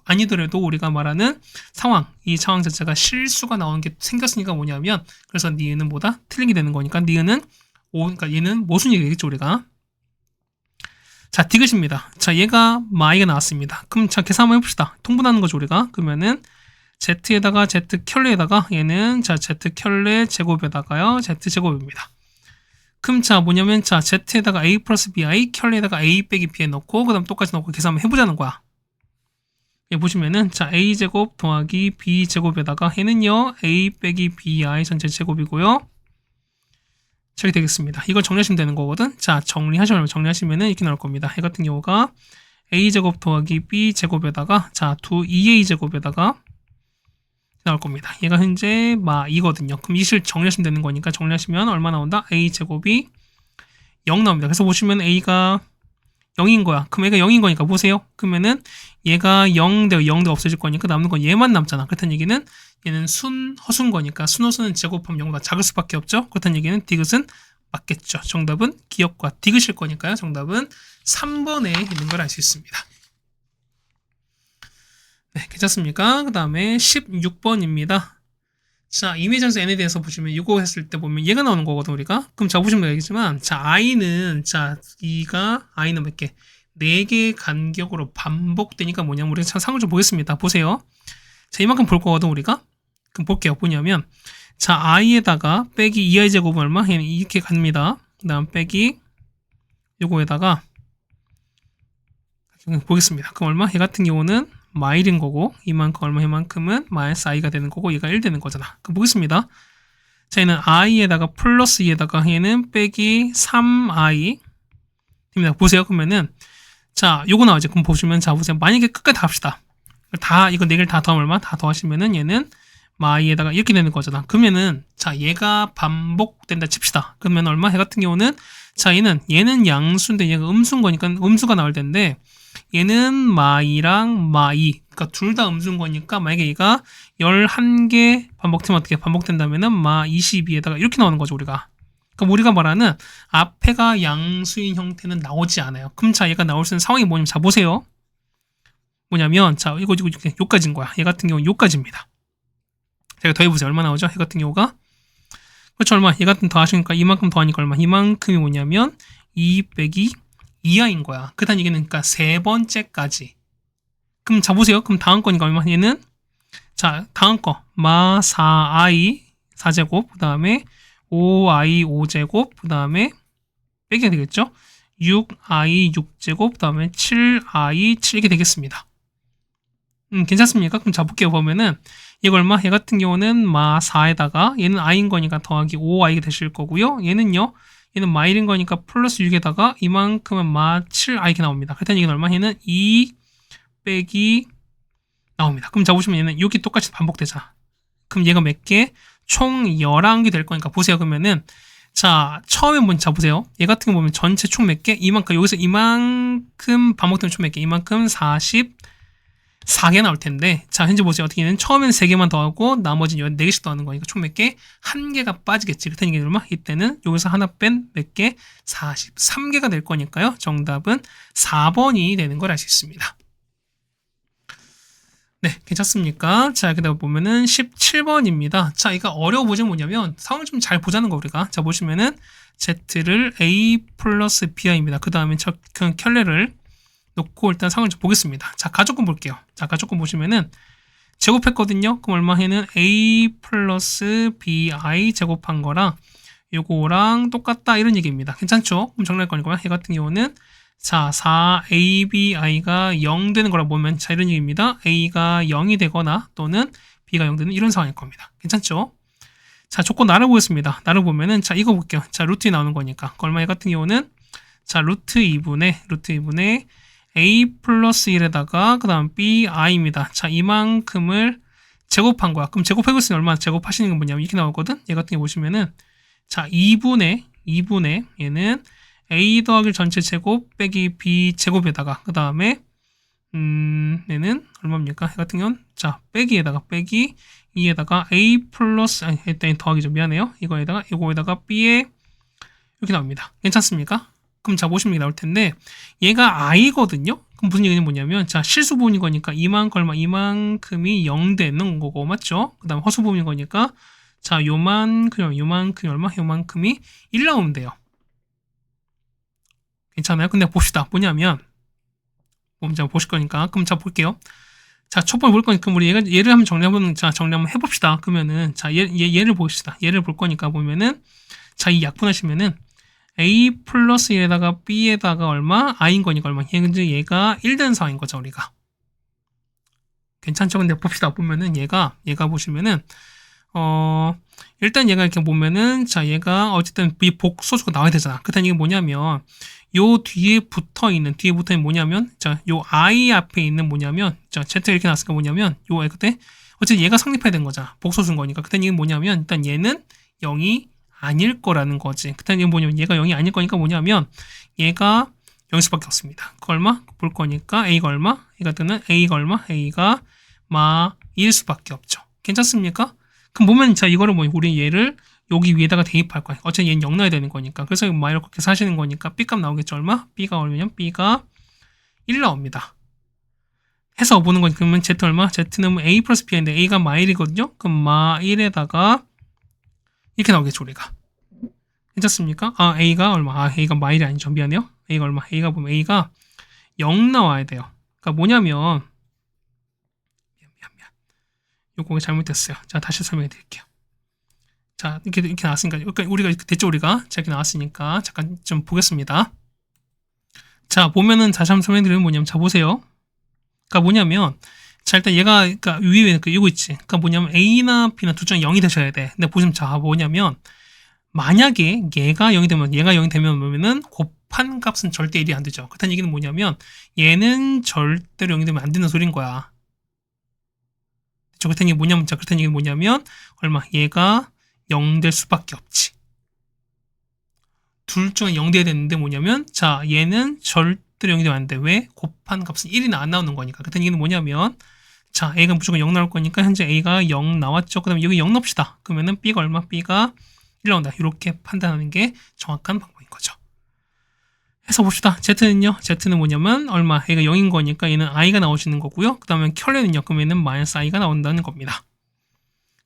아니더라도 우리가 말하는 상황 이 상황 자체가 실수가 나오는 게 생겼으니까 뭐냐면 그래서 니은은 뭐다? 틀리게 되는 거니까 니은은 그러니까 얘는 모순이 되겠죠 우리가. 자 디귿입니다. 자 얘가 마이가 나왔습니다. 그럼 자 계산 한번 해봅시다. 통분하는 거죠 우리가. 그러면은 Z에다가 Z 켤레에다가 얘는 자 Z 켤레 제곱에다가요 Z 제곱입니다. 그럼 자 뭐냐면 자 Z에다가 A 플러스 BI 켤레에다가 A 빼기 B에 넣고 그 다음 똑같이 넣고 계산 한번 해보자는 거야. 여기 보시면은 자 A 제곱 더하기 B 제곱에다가 얘는요 A 빼기 BI 전체 제곱이고요. 저기 되겠습니다. 이걸 정리하시면 되는 거거든. 자 정리하시면은 이렇게 나올 겁니다. 이 같은 경우가 A 제곱 더하기 B 제곱에다가 자 2A 제곱에다가 나올 겁니다. 얘가 현재 2거든요. 그럼 이 실 정리하시면 되는 거니까 정리하시면 얼마 나온다? A 제곱이 0 나옵니다. 그래서 보시면 A가 0인 거야. 그럼 얘가 0인 거니까 보세요. 그러면은 얘가 0대 0대 없어질 거니까 남는 건 얘만 남잖아. 그렇다는 얘기는 얘는 허수인 거니까 순호수는 제곱하면 0보다 작을 수밖에 없죠. 그렇다는 얘기는 디귿은 맞겠죠. 정답은 기억과 디귿일 거니까요. 정답은 3번에 있는 걸 알 수 있습니다. 네, 괜찮습니까? 그 다음에 16번입니다. 자, 이미지에서 n에 대해서 보시면 이거 했을 때 보면 얘가 나오는 거거든, 우리가. 그럼 자, 보시면 알겠지만, 자, i는, 자, i는 몇 개? 4개 간격으로 반복되니까 뭐냐면, 우리가 참 상을 좀 보겠습니다. 보세요. 자, 이만큼 볼 거거든, 우리가. 그럼 볼게요. 뭐냐면, 자, i에다가 빼기 2i 제곱은 얼마? 얘는 이렇게 갑니다. 그 다음 빼기 요거에다가, 보겠습니다. 그럼 얼마? 얘 같은 경우는 마일인 거고 이만큼 얼마 이만큼은 마이너스 i가 되는 거고 얘가 1 되는 거잖아. 그럼 보겠습니다. 자 얘는 i에다가 플러스 2에다가 얘는 빼기 3i 됩니다. 보세요. 그러면은 자 요거 나오죠. 그럼 보시면 자 보세요. 만약에 끝까지 다 합시다. 이거 4개를 다 더하면 얼마? 다 더하시면은 얘는 마이에다가 이렇게 되는 거잖아. 그러면은 자 얘가 반복된다 칩시다. 그러면 얼마? 얘 같은 경우는 자 얘는 양수인데 얘가 음수인 거니까 음수가 나올 텐데 얘는 마이랑 마이 그러니까 둘 다 음수인 거니까 만약에 얘가 11개 반복되면 어떻게 반복된다면은 마 22에다가 이렇게 나오는 거죠 우리가. 그럼 우리가 말하는 앞에가 양수인 형태는 나오지 않아요. 그럼 자 얘가 나올 수 있는 상황이 뭐냐면 자 보세요. 뭐냐면 자 이거 요까지인 거야. 얘 같은 경우는 요까지입니다. 제가 더해보세요. 얼마 나오죠? 얘 같은 경우가 그렇죠 얼마? 얘 같은 더 하시니까 이만큼 더하니까 얼마? 이만큼이 뭐냐면 2 빼기 2i인 거야. 그다음 얘기는 그러니까 세 번째까지. 그럼 자 보세요. 그럼 다음 거니까 얼마? 얘는 자 다음 거 마 4i 4제곱 그 다음에 5i 5제곱 그 다음에 빼기가 되겠죠? 6i 6제곱 그 다음에 7i 7 이렇게 되겠습니다. 괜찮습니까? 그럼 자 볼게요. 보면은 이거 얼마? 얘 같은 경우는 마 4에다가 얘는 i인 거니까 더하기 5i가 되실 거고요. 얘는요. 얘는 마일인 거니까 플러스 6에다가 이만큼은 마 7i 이렇게 나옵니다. 그렇다는 얘기는 얼마? 얘는 2 빼기 나옵니다. 그럼 자 보시면 얘는 여기 똑같이 반복되잖아. 그럼 얘가 몇 개? 총 11개 될 거니까 보세요. 그러면은 자, 처음에 먼저 보세요. 얘 같은 거 보면 전체 총 몇 개? 이만큼, 여기서 이만큼 반복되면 총 몇 개? 이만큼 44개 나올 텐데, 자, 현재 보세요. 어떻게 되는 처음에는 3개만 더하고, 나머지는 4개씩 더하는 거니까 총 몇 개? 1개가 빠지겠지. 그랬더니 이게 얼마? 이때는 여기서 하나 뺀 몇 개? 43개가 될 거니까요. 정답은 4번이 되는 걸 알 수 있습니다. 네, 괜찮습니까? 자, 그 다음에 보면은 17번입니다. 자, 이거 어려워 보지 뭐냐면, 상황을 좀 잘 보자는 거, 우리가. 자, 보시면은, Z를 A 플러스 BI입니다. 그 다음에 그 켤레를 놓고 일단 상황을 좀 보겠습니다. 자, 가족권 볼게요. 자, 가족권 보시면은, 제곱했거든요. 그럼 얼마 해는 A 플러스 BI 제곱한 거랑, 요거랑 똑같다, 이런 얘기입니다. 괜찮죠? 그럼 정리할 거니까, 얘 같은 경우는, 자, 4ABI가 0 되는 거라 보면, 자, 이런 얘기입니다. A가 0이 되거나 또는 B가 0 되는 이런 상황일 겁니다. 괜찮죠? 자, 조건 나를 보겠습니다. 나를 보면은, 자, 이거 볼게요. 자, 루트 나오는 거니까. 얼마 같은 경우는, 자, 루트 2분의 A 플러스 1에다가, 그 다음 BI입니다. 자, 이만큼을 제곱한 거야. 그럼 제곱해볼 얼마 제곱하시는 건 뭐냐면, 이렇게 나오거든? 얘 같은 게 보시면은, 자, 2분의 얘는 A 더하기 전체 제곱 빼기 B 제곱에다가 그 다음에 얘는 얼마입니까? 이 같은 경우는 자 빼기에다가 빼기 2에다가 A 플러스 일단 더하기죠. 미안해요. 이거에다가 B에 이렇게 나옵니다. 괜찮습니까? 그럼 자 보시면 이게 나올 텐데 얘가 I거든요. 그럼 무슨 얘기는 뭐냐면 자 실수 부분인 거니까 이만큼이 0 되는 거고 맞죠? 그 다음 허수 부분인 거니까 자 요만큼이 얼마? 요만큼이 1 나오면 돼요. 괜찮아요? 근데 봅시다. 뭐냐면, 자, 보실 거니까. 그럼 자, 볼게요. 자, 첫 번째 볼 거니까, 우리 얘를 한번 정리 한번 해봅시다. 그러면은, 자, 얘를 봅시다. 얘를 볼 거니까 보면은, 자, 이 약분하시면은, A 플러스 1에다가 B에다가 얼마? I인 거니까 얼마? 얘가 1 되는 상황인 거죠, 우리가. 괜찮죠? 근데 봅시다. 보면은, 얘가 보시면은, 일단 얘가 이렇게 보면은, 자, 얘가 어쨌든 복소수가 나와야 되잖아. 그렇다는 이게 뭐냐면, 요 뒤에 붙어 있는 뭐냐면, 자, 요 I 앞에 있는 뭐냐면, 자, Z 이렇게 나왔으니까 뭐냐면, 그때, 어쨌든 얘가 성립해야 되는 거잖아. 복소수인 거니까. 그렇다는 이게 뭐냐면, 일단 얘는 0이 아닐 거라는 거지. 그렇다는 이게 뭐냐면, 얘가 0이 아닐 거니까 뭐냐면, 얘가 0일 수밖에 없습니다. 그 얼마? 볼 거니까, A가 얼마? 얘가 뜨는 A가 얼마? A가 일 수밖에 없죠. 괜찮습니까? 그럼 보면, 자, 이거를 우리 얘를 여기 위에다가 대입할 거야. 어차피 얘는 0 나야 되는 거니까. 그래서 이렇게 사시는 거니까 B값 나오겠죠. 얼마? B가 얼마냐면 B가 1 나옵니다. 해서 보는 거니 그러면 Z 얼마? Z는 A 플러스 B인데 A가 마1이거든요. 그럼 마1에다가 이렇게 나오겠죠. 우리가. 괜찮습니까? A가 얼마? A가 마1이 아니죠. 미안해요. A가 얼마? A가 보면 A가 0 나와야 돼요. 그러니까 뭐냐면 요거 잘못됐어요. 자, 다시 설명해 드릴게요. 자, 이렇게 나왔으니까, 우리가 자, 이렇게 나왔으니까, 잠깐 좀 보겠습니다. 자, 보면은 다시 한번 설명드리면 뭐냐면, 자, 보세요. 그니까 뭐냐면, 자, 일단 얘가, 위에 이거 있지. 그니까 뭐냐면, A나 B나 둘 중에 0이 되셔야 돼. 근데 보시면, 자, 뭐냐면, 만약에 얘가 0이 되면 뭐냐면은, 곱한 값은 절대 1이 안 되죠. 그렇다는 얘기는 뭐냐면, 얘는 절대로 0이 되면 안 되는 소린 거야. 그렇다는 얘기는 뭐냐면, 얼마? 얘가 0 될 수밖에 없지. 둘 중에 0 돼야 되는데 뭐냐면 자 얘는 절대로 0이 되면 안 돼. 왜? 곱한 값은 1이나 안 나오는 거니까. 그렇다는 얘기는 뭐냐면 자 A가 무조건 0 나올 거니까 현재 A가 0 나왔죠. 그 다음에 여기 0 넣읍시다. 그러면은 B가 얼마? B가 1 나온다. 이렇게 판단하는 게 정확한 방법인 거죠. 해서 봅시다. Z는요. Z는 뭐냐면 얼마? A가 0인 거니까 얘는 I가 나오시는 거고요. 그 다음에 켤레는요. 그럼 얘는 마이너스 I가 나온다는 겁니다.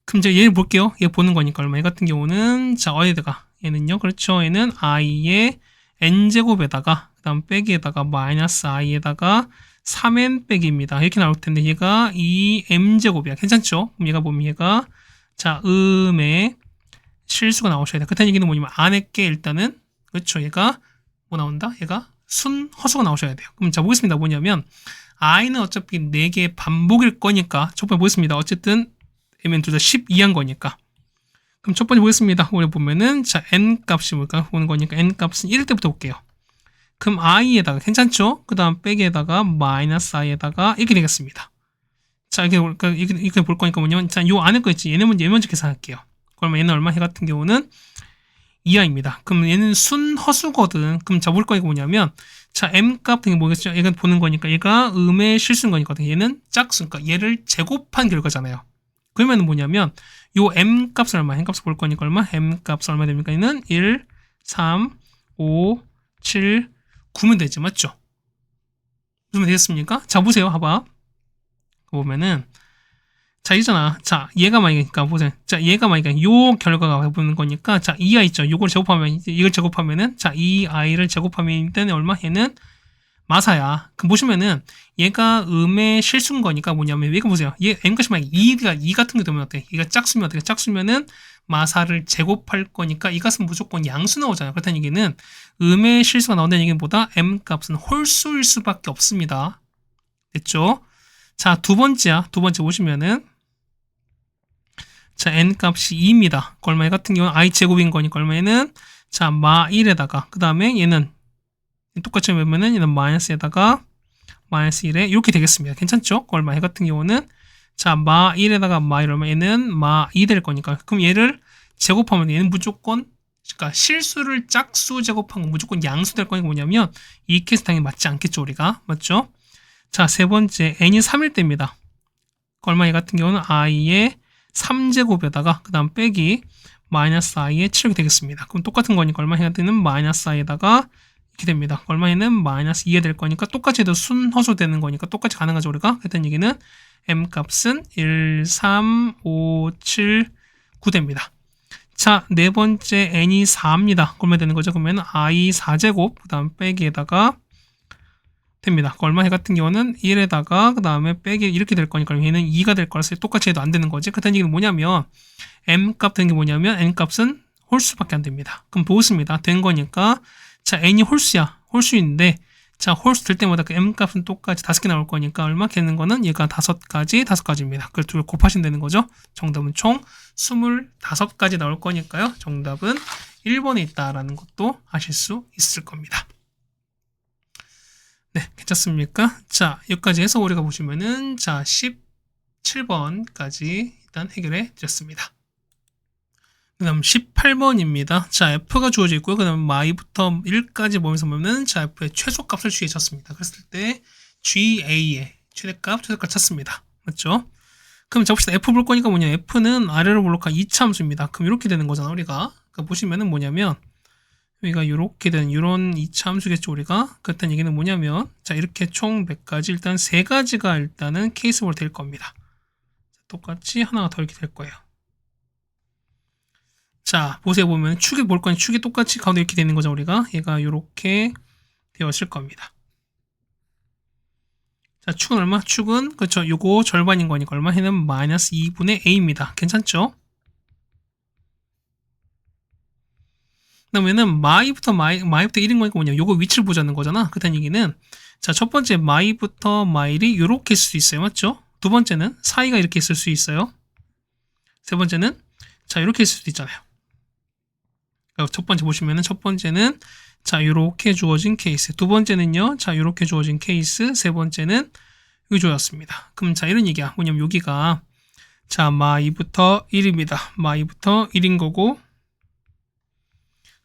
그럼 이제 얘를 볼게요. 얘 보는 거니까 얼마? 얘 같은 경우는 자 어디다가 얘는요. 그렇죠. 얘는 i의 n제곱에다가 그 다음 빼기에다가 마이너스 i에다가 3n 빼기입니다. 이렇게 나올 텐데 얘가 2m제곱이야. 괜찮죠? 그럼 얘가 보면 얘가 자 음의 실수가 나오셔야 돼. 그렇다는 얘기는 뭐냐면 안에 게 일단은 그렇죠. 얘가 뭐 나온다? 얘가 허수가 나오셔야 돼요. 그럼 자 보겠습니다. 뭐냐면 i는 어차피 4개의 반복일 거니까 첫 번째 보겠습니다. 어쨌든 Mn 둘 다 12한 거니까. 그럼 첫 번째 보겠습니다. 우리 보면은, 자, N 값이 뭘까? 보는 거니까 N 값은 1일 때부터 볼게요. 그럼 I에다가, 괜찮죠? 그 다음 빼기에다가, 마이너스 I에다가, 이렇게 되겠습니다. 자, 이렇게 볼 거니까 뭐냐면, 자, 요 안에 거 있지. 얘 먼저 계산할게요. 그러면 얘는 얼마? 얘 같은 경우는 이하입니다. 그럼 얘는 순허수거든. 그럼 잡을 거니까 뭐냐면, 자, m 값 같은 게 뭐겠죠? 얘가 보는 거니까 얘가 음의 실수인 거니까 얘는 짝수, 그러니까 얘를 제곱한 결과잖아요. 그러면 뭐냐면 요 m 값은 얼마? m 값을 볼 거니까 얼마? m 값은 얼마 됩니까? 얘는 1, 3, 5, 7, 9면 되지, 맞죠? 그러면 되겠습니까? 자, 보세요. 봐봐. 보면은 자, 이잖아. 자, 얘가 만약이니까 보세요. 자, 얘가 만약에 요 결과가 보는 거니까 자, 2i 있죠. 요걸 제곱하면 이걸 제곱하면은 자, 2i를 제곱하면 얘는 얼마? 얘는 마사야. 그럼 보시면은 얘가 음의 실수인 거니까 뭐냐면 얘가 보세요. 얘 m값이 만약에 2가 2 같은 게 되면 어때? 얘가 짝수면 어떻게? 짝수면은 마사를 제곱할 거니까 이 값은 무조건 양수 나오잖아요. 그렇다는 얘기는 음의 실수가 나온다는 얘기는 보다 m 값은 홀수일 수밖에 없습니다. 됐죠? 자, 두 번째 보시면은 자, n 값이 2입니다. 얼마 같은 경우는 i 제곱인 거니까 얼마에는 자, 마 1에다가 그 다음에 얘는 똑같이 보면은 얘는 마이너스에다가 마이너스 1에 이렇게 되겠습니다. 괜찮죠? 얼마 같은 경우는 자, 마 1에다가 마 1 얼마 얘는 마 2 될 거니까 그럼 얘를 제곱하면 얘는 무조건 그러니까 실수를 짝수 제곱한 건 무조건 양수 될 거니까 뭐냐면 이 케이스 당연히 맞지 않겠죠, 우리가. 맞죠? 자, 세 번째 n이 3일 때입니다. 얼마 같은 경우는 i의 3제곱에다가 그 다음 빼기 마이너스 i의 7이 되겠습니다. 그럼 똑같은 거니까 얼마 해야 되는 마이너스 i에다가 이렇게 됩니다. 얼마에는 마이너스 2가 될 거니까 똑같이 해도 순허수 되는 거니까 똑같이 가능하죠, 우리가. 그랬던 얘기는 m 값은 1, 3, 5, 7, 9 됩니다. 자, 네 번째 n이 4입니다. 얼마 되는 거죠? 그러면 i 4제곱 그 다음 빼기에다가 됩니다. 얼마 해 같은 경우는 1에다가 그 다음에 빼기 이렇게 될 거니까 얘는 2가 될 거라서 똑같이 해도 안 되는 거지. 그렇다는 얘기는 뭐냐면 m 값 되는 게 뭐냐면 n 값은 홀수밖에 안 됩니다. 그럼 보겠습니다. 된 거니까 자, n이 홀수야. 홀수인데 자, 홀수 될 때마다 그 m 값은 똑같이 5개 나올 거니까 얼마 되는 거는 얘가 5가지입니다. 그걸 둘 곱하시면 되는 거죠. 정답은 총 25가지 나올 거니까요. 정답은 1번에 있다라는 것도 아실 수 있을 겁니다. 네, 괜찮습니까? 자, 여기까지 해서 우리가 보시면은 자, 17번까지 일단 해결해 드렸습니다. 그 다음 18번입니다. 자, f가 주어져 있고요. 그 다음 i부터 1까지 보면서 보면은 자, f의 최소값을 취해졌습니다. 그랬을 때 GA의 최대값 찾습니다. 맞죠? 그럼 자, 봅시다. f 볼 거니까 뭐냐? f는 아래로 볼록한 이차함수입니다. 그럼 이렇게 되는 거잖아, 우리가. 그러니까 보시면은 뭐냐면 여기가 이렇게 된 이런 2차 함수겠죠, 우리가. 그렇다는 얘기는 뭐냐면 자, 이렇게 총 몇 가지 일단 3가지가 일단은 케이스로 될 겁니다. 똑같이 하나가 더 이렇게 될 거예요. 자, 보세요. 보면 축이 볼 거니 축이 똑같이 가운데 이렇게 되는 거죠, 우리가. 얘가 이렇게 되었을 겁니다. 자, 축은 얼마? 축은 그렇죠. 요거 절반인 거니까 얼마? 해는 마이너스 2분의 a입니다. 괜찮죠? 그다음에는 마이부터 1인 거니까 뭐냐? 요거 위치를 보자는 거잖아. 그렇다는 얘기는 자, 첫 번째 마이부터 마일이 이렇게 있을 수 있어요. 맞죠? 두 번째는 사이가 이렇게 있을 수 있어요. 세 번째는 자, 이렇게 있을 수도 있잖아요. 첫 번째 보시면은 첫 번째는 자, 이렇게 주어진 케이스. 두 번째는요. 자, 이렇게 주어진 케이스. 세 번째는 여기 주어졌습니다. 그럼 자, 이런 얘기야. 뭐냐면 여기가 자, 마이부터 1입니다. 마이부터 1인 거고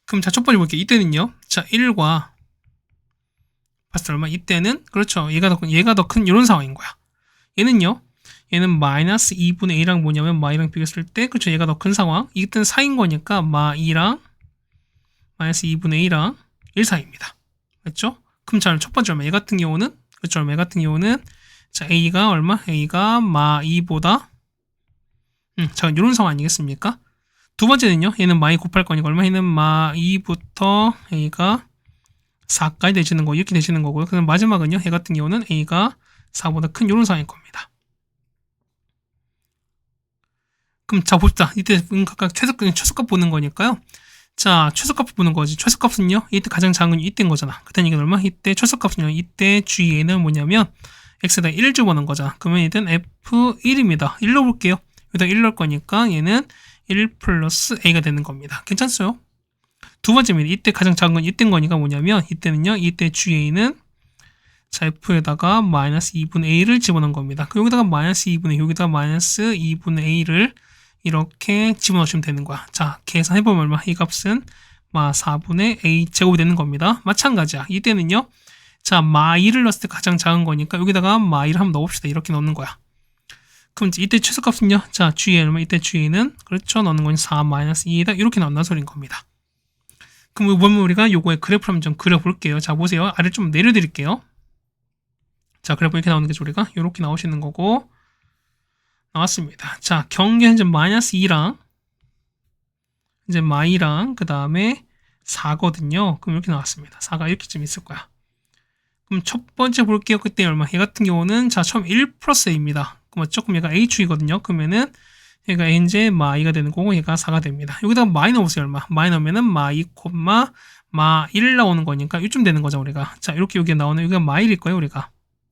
그럼 자, 첫 번째 볼게요. 이때는요. 자, 1과 봤을 얼마? 이때는 그렇죠. 얘가 더 큰 이런 상황인 거야. 얘는요. 얘는 마이너스 2분의 1이랑 뭐냐면 마이랑 비교했을 때 그렇죠. 얘가 더 큰 상황. 이때는 4인 거니까 마이랑 마이너스 2분의 1이랑 1 사이입니다. 맞죠? 그럼 자, 첫 번째 얼마? 얘 같은 경우는 그렇죠. 얼마? 얘 같은 경우는 자, a가 얼마? a가 마 2보다 자, 이런 상황 아니겠습니까? 두 번째는요. 얘는 마이 곱할 거니까 얼마? 얘는 마 2부터 a가 4까지 되시는 거 이렇게 되시는 거고요. 그럼 마지막은요. 얘 같은 경우는 a가 4보다 큰 이런 상황일 겁니다. 그럼 자, 봅시다. 이때 각각 최소값 보는 거니까요. 자, 최소값 보는 거지. 최소값은요. 이때 가장 작은 건 이때인 거잖아. 그때 이게 얼마? 이때 최소값은요. 이때 GA는 뭐냐면 x에다 1 집어넣은 거잖아. 그러면 이땐 F1입니다. 1로 볼게요. 여기다 1 넣을 거니까 얘는 1 플러스 A가 되는 겁니다. 괜찮어요? 두 번째입니다. 이때 가장 작은 건 이때인 거니까 뭐냐면 이때는요. 이때 GA는 자, F에다가 마이너스 2분의 A를 집어넣은 겁니다. 그럼 여기다가 마이너스 2분의 여기다가 마이너스 2분의 A를 이렇게 집어넣으시면 되는 거야. 자, 계산해보면 얼마? 이 값은 마 4분의 a 제곱이 되는 겁니다. 마찬가지야. 이때는요. 자, 마 2를 넣었을 때 가장 작은 거니까 여기다가 마 2를 한번 넣어봅시다. 이렇게 넣는 거야. 그럼 이때 최소값은요. 자, G에 넣으면 이때 G는 그렇죠. 넣는 건 4-2다. 이렇게 나온다는 소리인 겁니다. 그럼 보면 우리가 요거의 그래프를 한번 좀 그려볼게요. 자, 보세요. 아래 좀 내려드릴게요. 자, 그래프 이렇게 나오는 게 우리가 이렇게 나오시는 거고 나왔습니다. 자, 경계 현재 -2랑 이제 마이랑 그 다음에 4거든요. 그럼 이렇게 나왔습니다. 4가 이렇게 좀 있을 거야. 그럼 첫 번째 볼게요. 그때 얼마? 얘 같은 경우는 자 처음 1 플러스 a입니다. 그럼 조금 얘가 a축이거든요. 그러면은 얘가 이제 마이가 되는 거고 얘가 4가 됩니다. 여기다가 마이 넣어보세요. 얼마? 마이 넣으면은 마2, 마1 나오는 거니까 이쯤 되는 거죠. 우리가. 자 이렇게 여기에 나오는 여기가 마1일 거예요. 우리가.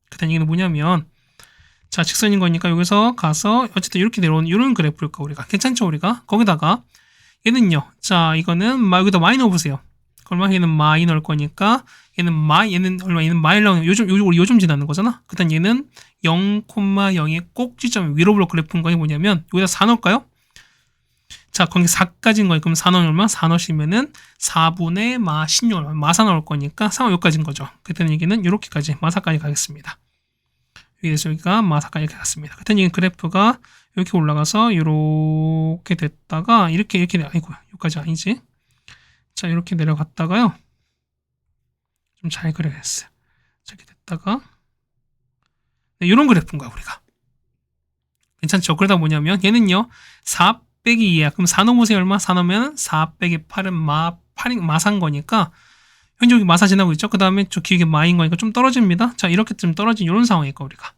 그다음 얘기는 뭐냐면 자 직선인 거니까 여기서 가서 어쨌든 이렇게 내려오는 이런 그래프일 거 우리가. 괜찮죠? 우리가. 거기다가 얘는요. 자 이거는 여기다 마이 넣어보세요. 얼마? 얘는 마이 넣을 거니까 얘는 얼마? 얘는 마이 나오는 우리 요즘 지나는 거잖아. 그다음 얘는 0,0의 꼭지점 위로 블록 그래프인 거니 뭐냐면 여기다 4 넣을까요? 자 거기 4까지인 거예요. 그럼 4 넣으면 얼마? 4 넣으시면은 4분의 마 16 마4 나올 거니까 4가 여기까지인 거죠. 그때는 얘기는 이렇게까지 마4까지 가겠습니다. 여기에서 여기가 마4까지 갔습니다. 그때는 얘기는 그래프가 이렇게 올라가서 이렇게 됐다가 이렇게 아이고 여기까지 아니지. 자 이렇게 내려갔다가요. 좀 잘 그려야겠어요. 이렇게 됐다가 네, 이런 그래프인 거야 우리가. 괜찮죠? 그러다 뭐냐면 얘는요 4 빼기 2야. 그럼 4 넣으세요. 얼마? 4 넣으면 4 빼기 8은 마산 거니까 현재 여기 마사 지나고 있죠? 그 다음에 저 길게 마인 거니까 좀 떨어집니다. 자 이렇게 좀 떨어진 이런 상황이니까 우리가.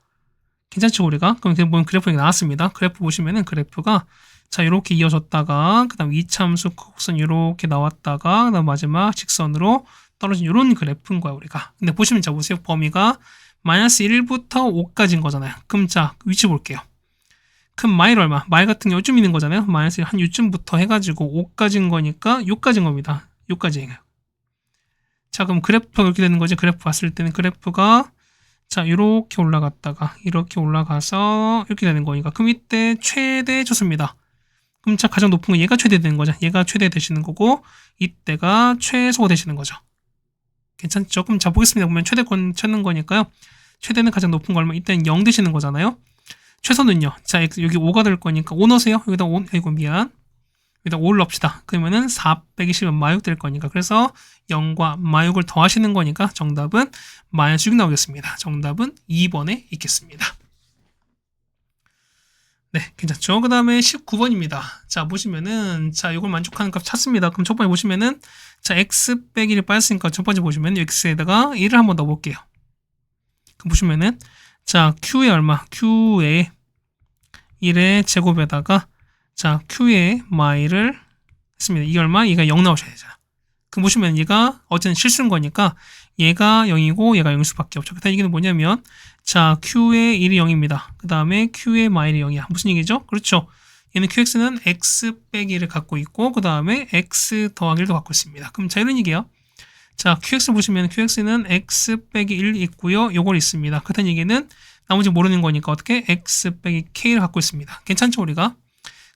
괜찮죠 우리가? 그럼 보면 그래프가 나왔습니다. 그래프 보시면은 그래프가 자 이렇게 이어졌다가 그 다음 이차함수 곡선 이렇게 나왔다가 그 다음 마지막 직선으로 떨어진 이런 그래프인 거야 우리가. 근데 보시면 자 보세요. 범위가 -1부터 5까지인 거잖아요. 그럼 자 위치 볼게요. 그럼 마일 얼마? 마일 같은 경우 요쯤 있는 거잖아요. -1 한 요쯤부터 해가지고 5까지인 거니까 6까지인 겁니다. 6까지예요. 자 그럼 그래프가 이렇게 되는 거지. 그래프 봤을 때는 그래프가 자 이렇게 올라갔다가 이렇게 올라가서 이렇게 되는 거니까 그럼 이때 최대 좋습니다. 그럼 자 가장 높은 거 얘가 최대 되는 거죠. 얘가 최대 되시는 거고 이때가 최소가 되시는 거죠. 괜찮죠? 그럼 자 보겠습니다. 보면 최대권 찾는 거니까요. 최대는 가장 높은 거 얼마? 이때는 0 되시는 거잖아요. 최소는요. 자 여기 5가 될 거니까 5 넣으세요. 여기다 5, 아이고 미안. 여기다 5를 넣읍시다. 그러면은 4 빼기 10은 마6 될 거니까 그래서 0과 마6을 더하시는 거니까 정답은 -6 나오겠습니다. 정답은 2번에 있겠습니다. 네, 괜찮죠? 그 다음에 19번입니다. 자, 보시면은, 자, 이걸 만족하는 값 찾습니다. 그럼 첫 번째 보시면은, 자, x 빼기 1을 빠졌으니까 첫 번째 보시면 x에다가 1을 한번 넣어볼게요. 그럼 보시면은, 자, q에 얼마? q에 1의 제곱에다가, 자, q에 마이를 했습니다. 이게 얼마? 얘가 0 나오셔야 되잖아. 그럼 보시면 얘가 어쨌든 실수인 거니까 얘가 0이고 얘가 0일 수밖에 없죠. 그다음 얘기는 뭐냐면 자 q의 1이 0입니다. 그 다음에 q의 마일이 0이야. 무슨 얘기죠? 그렇죠. 얘는 qx는 x 빼기 1을 갖고 있고 그 다음에 x 더하기 1도 갖고 있습니다. 그럼 자 이런 얘기예요. 자 qx 보시면 qx는 x 빼기 1 있고요. 요걸 있습니다. 그다음 얘기는 나머지 모르는 거니까 어떻게 x 빼기 k를 갖고 있습니다. 괜찮죠 우리가?